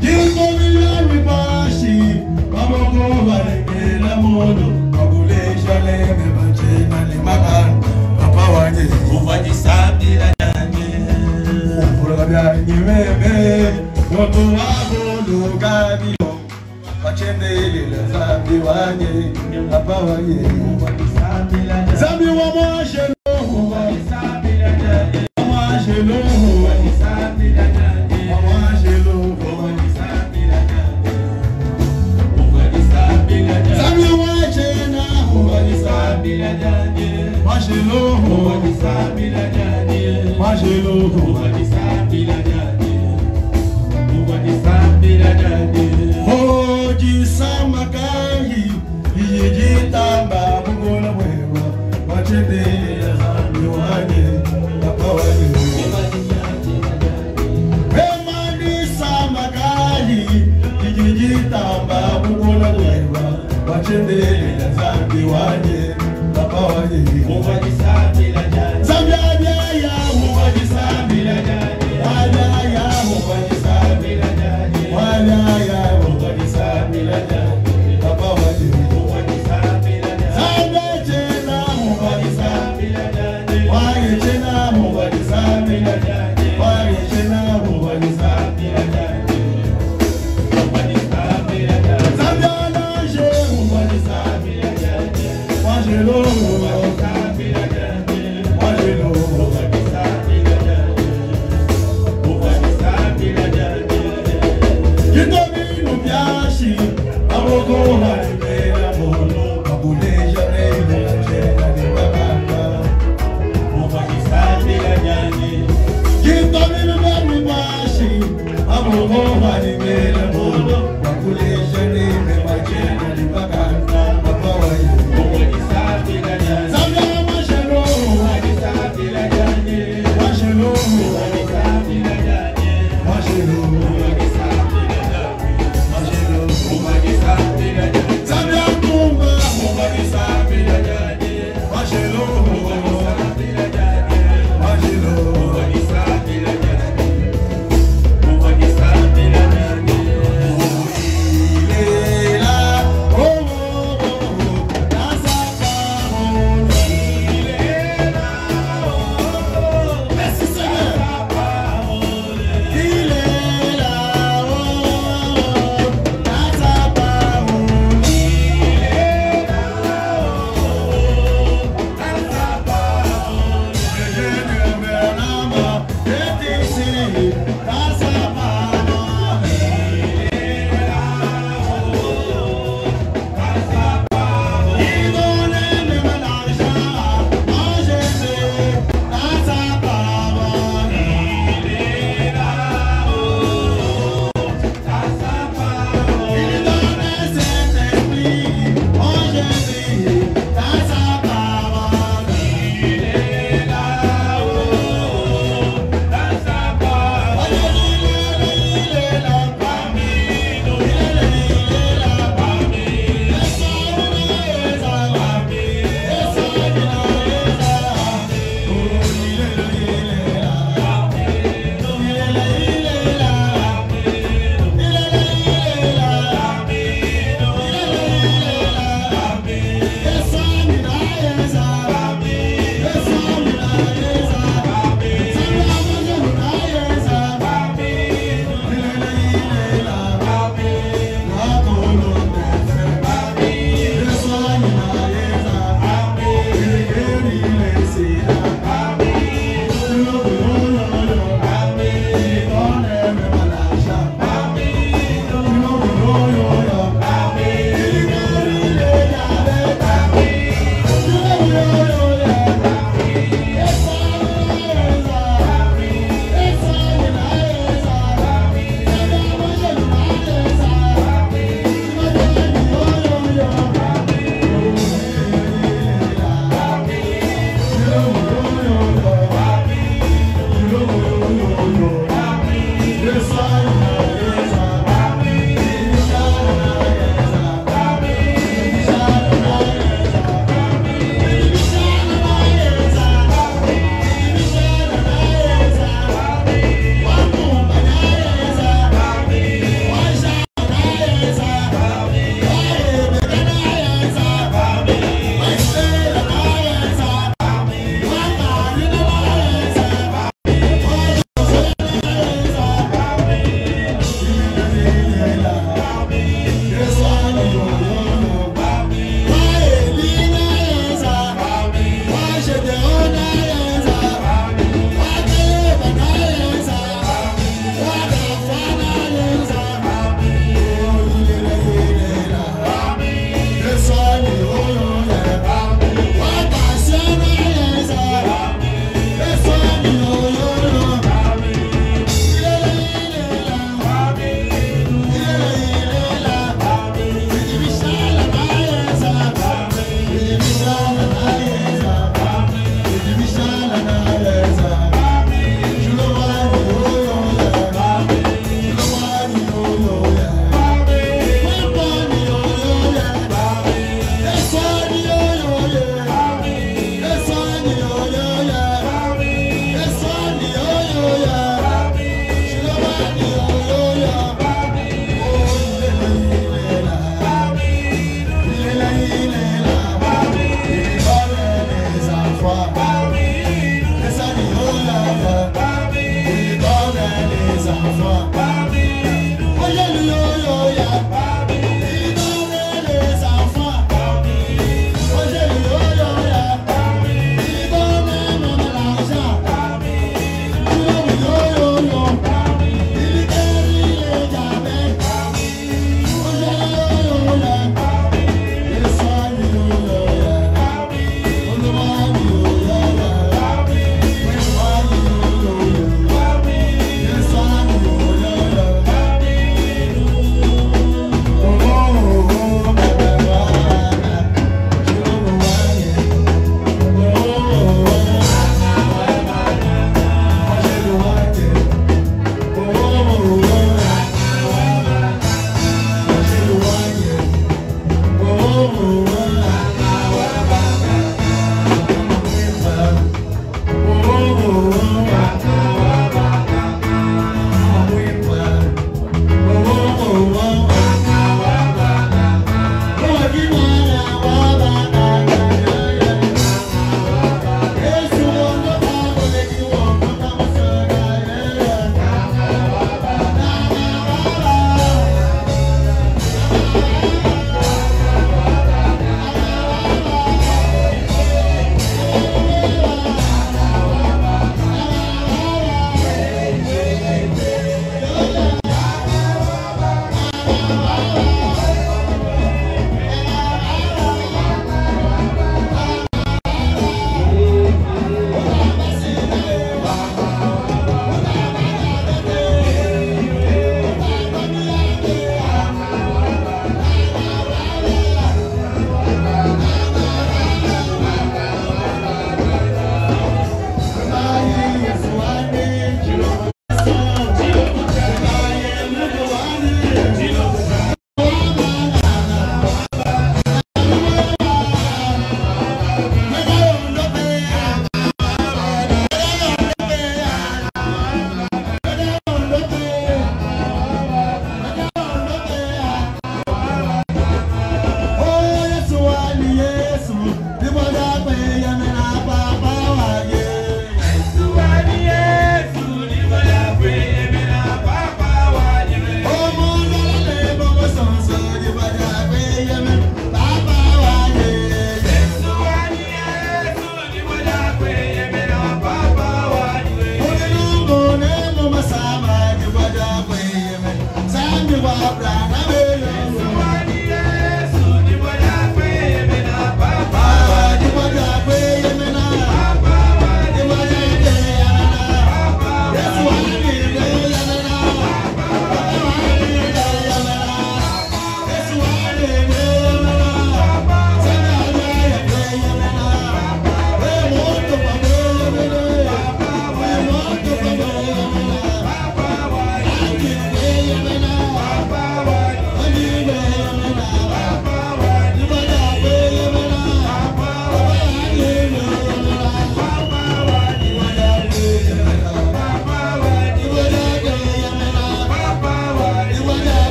Speaker 2: Jingo milani bashi mamogo barengela mono. Mabuleja leme machena ni magana. Papa wanye mubadisani la jani. Mupura nyimeme yoto wabo lugani. Wachendele la zambi wanye. Papa wanye mubadisani la jani. Zambi wa mwashelo mubadisani la jani. Mwashelo mubadisani la jani. Mwashelo mubadisani la jani. Mubadisani la jani. Zambi wachena mubadisani la jani. Mwashelo mubadisani la jani. Mwashelo mubadisani la jani. Mubadisani la jani. Hoji samakahi yijitamba bugola wewa. Wachendele la zambi wanye. Papa wanye mubadisani la jani. Emani samakahi yijitamba bugola wewa. Wachendele la zambi wanye. Papa wanye mubadisani la jani. Zambia ya mubadisani la jani. Wanya mubadisani la jani. Wanya mubadisani la jani. Papa wanye mubadisani la jani. Zambia chena mubadisani la jani. Wanye chena mubadisani la jani. Wanye chena mubadisani la jani. Mubadisani la jani. Zambia nanje mubadisani la jani. Wanje lo mubadisani la jani. Oh,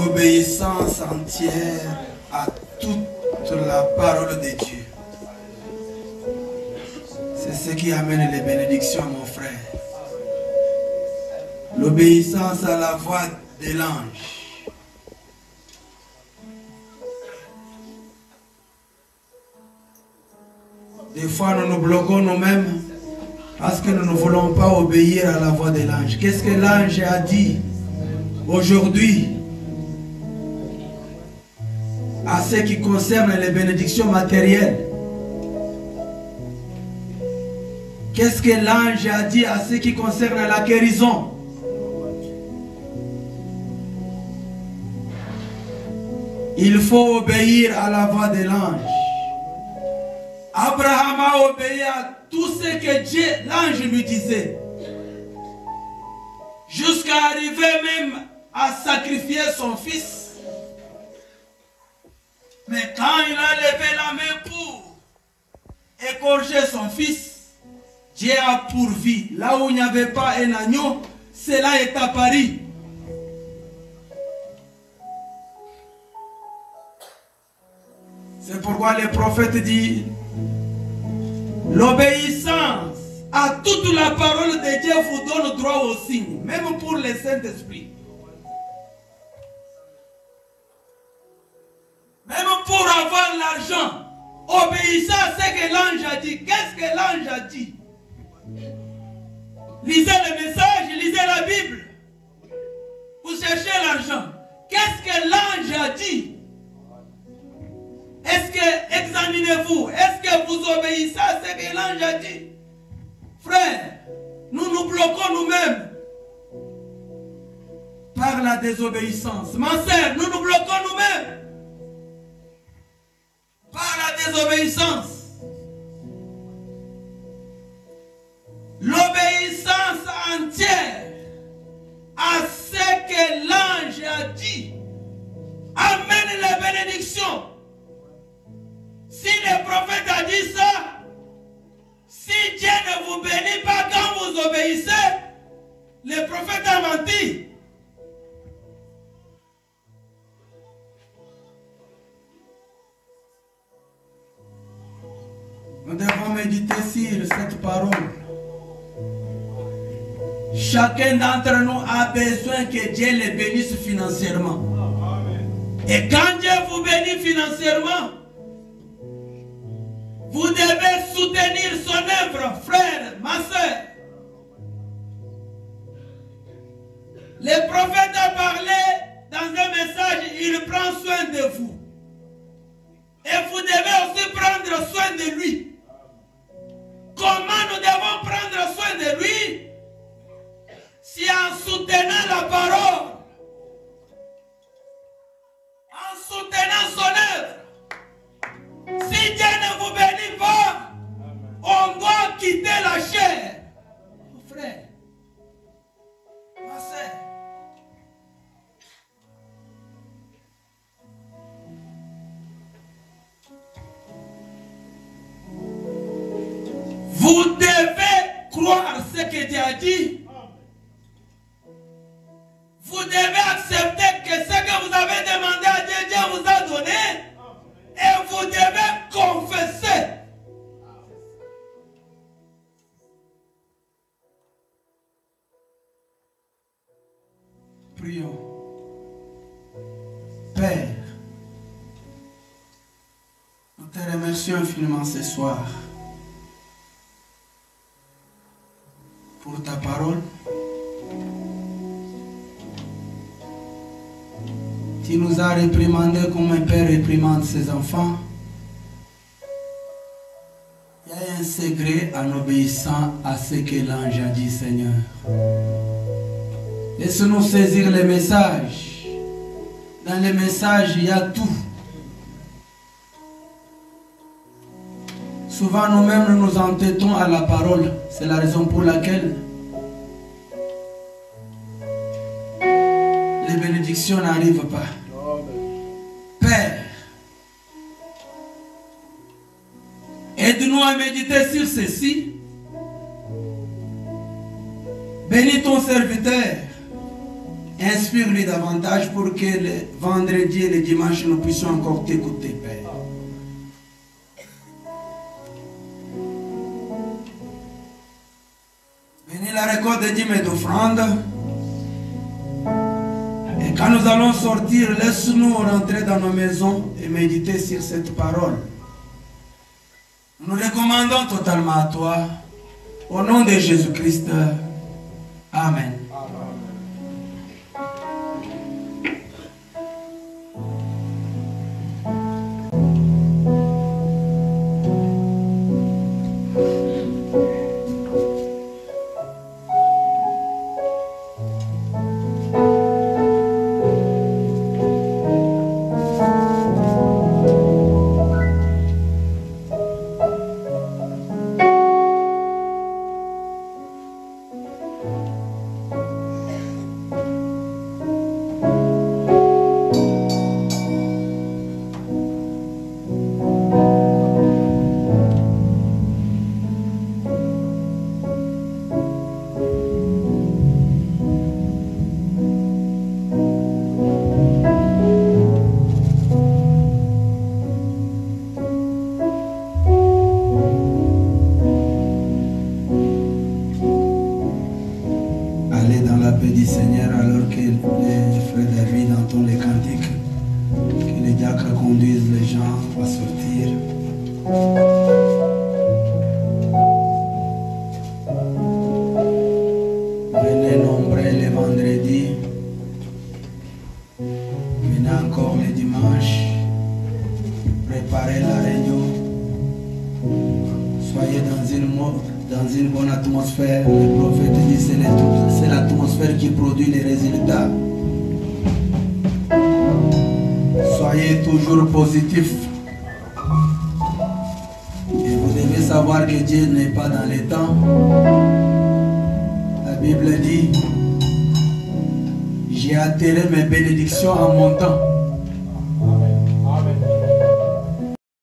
Speaker 3: l'obéissance entière à toute la parole de Dieu. C'est ce qui amène les bénédictions à mon frère. L'obéissance à la voix de l'ange. Des fois, nous nous bloquons nous-mêmes parce que nous ne voulons pas obéir à la voix de l'ange. Qu'est-ce que l'ange a dit aujourd'hui à ce qui concerne les bénédictions matérielles? Qu'est-ce que l'ange a dit à ce qui concerne la guérison? Il faut obéir à la voix de l'ange. Abraham a obéi à tout ce que Dieu, l'ange lui disait. Jusqu'à arriver même à sacrifier son fils. Mais quand il a levé la main pour égorger son fils, Dieu a pourvu. Là où il n'y avait pas un agneau, cela est apparu. C'est pourquoi le prophète dit, l'obéissance à toute la parole de Dieu vous donne droit au signe, même pour le Saint-Esprit. Même pour avoir l'argent, obéissez à ce que l'ange a dit. Qu'est-ce que l'ange a dit? Lisez le message, lisez la Bible. Vous cherchez l'argent. Qu'est-ce que l'ange a dit? Est-ce que, examinez-vous, est-ce que vous obéissez à ce que l'ange a dit? Frère, nous nous bloquons nous-mêmes par la désobéissance. Ma sœur, nous nous bloquons nous-mêmes par la désobéissance. L'obéissance entière à ce que l'ange a dit amène la bénédiction. Si le prophète a dit ça, si Dieu ne vous bénit pas quand vous obéissez, le prophète a menti. Nous devons méditer sur cette parole. Chacun d'entre nous a besoin que Dieu le bénisse financièrement. Et quand Dieu vous bénit financièrement, vous devez soutenir son œuvre, frère, ma soeur. Le prophète a parlé dans un message, il prend soin de vous. Et vous devez aussi prendre soin de lui. Comment nous devons prendre soin de lui? Si en soutenant la parole, en soutenant son œuvre, si Dieu ne vous bénit pas, on doit quitter la chair. Mon frère, ma soeur, vous devez croire ce que Dieu a dit. Vous devez accepter que ce que vous avez demandé à Dieu, Dieu vous a donné. Et vous devez confesser. Prions. Père, nous te remercions infiniment ce soir pour ta parole. Tu nous as réprimandé comme un père réprimande ses enfants. Il y a un secret en obéissant à ce que l'ange a dit, Seigneur. Laisse-nous saisir les messages. Dans les messages, il y a tout. Souvent, nous-mêmes, nous nous entêtons à la parole. C'est la raison pour laquelle les bénédictions n'arrivent pas. Père, aide-nous à méditer sur ceci. Bénis ton serviteur. Inspire-lui davantage pour que le vendredi et le dimanche nous puissions encore t'écouter, Père. Bénis la récolte des dîmes et d'offrandes. Et quand nous allons sortir, laisse-nous rentrer dans nos maisons et méditer sur cette parole. Nous nous recommandons totalement à toi. Au nom de Jésus-Christ. Amen. Positif. Et vous devez savoir que Dieu n'est pas dans les temps. La Bible dit, j'ai atterré mes bénédictions en mon temps.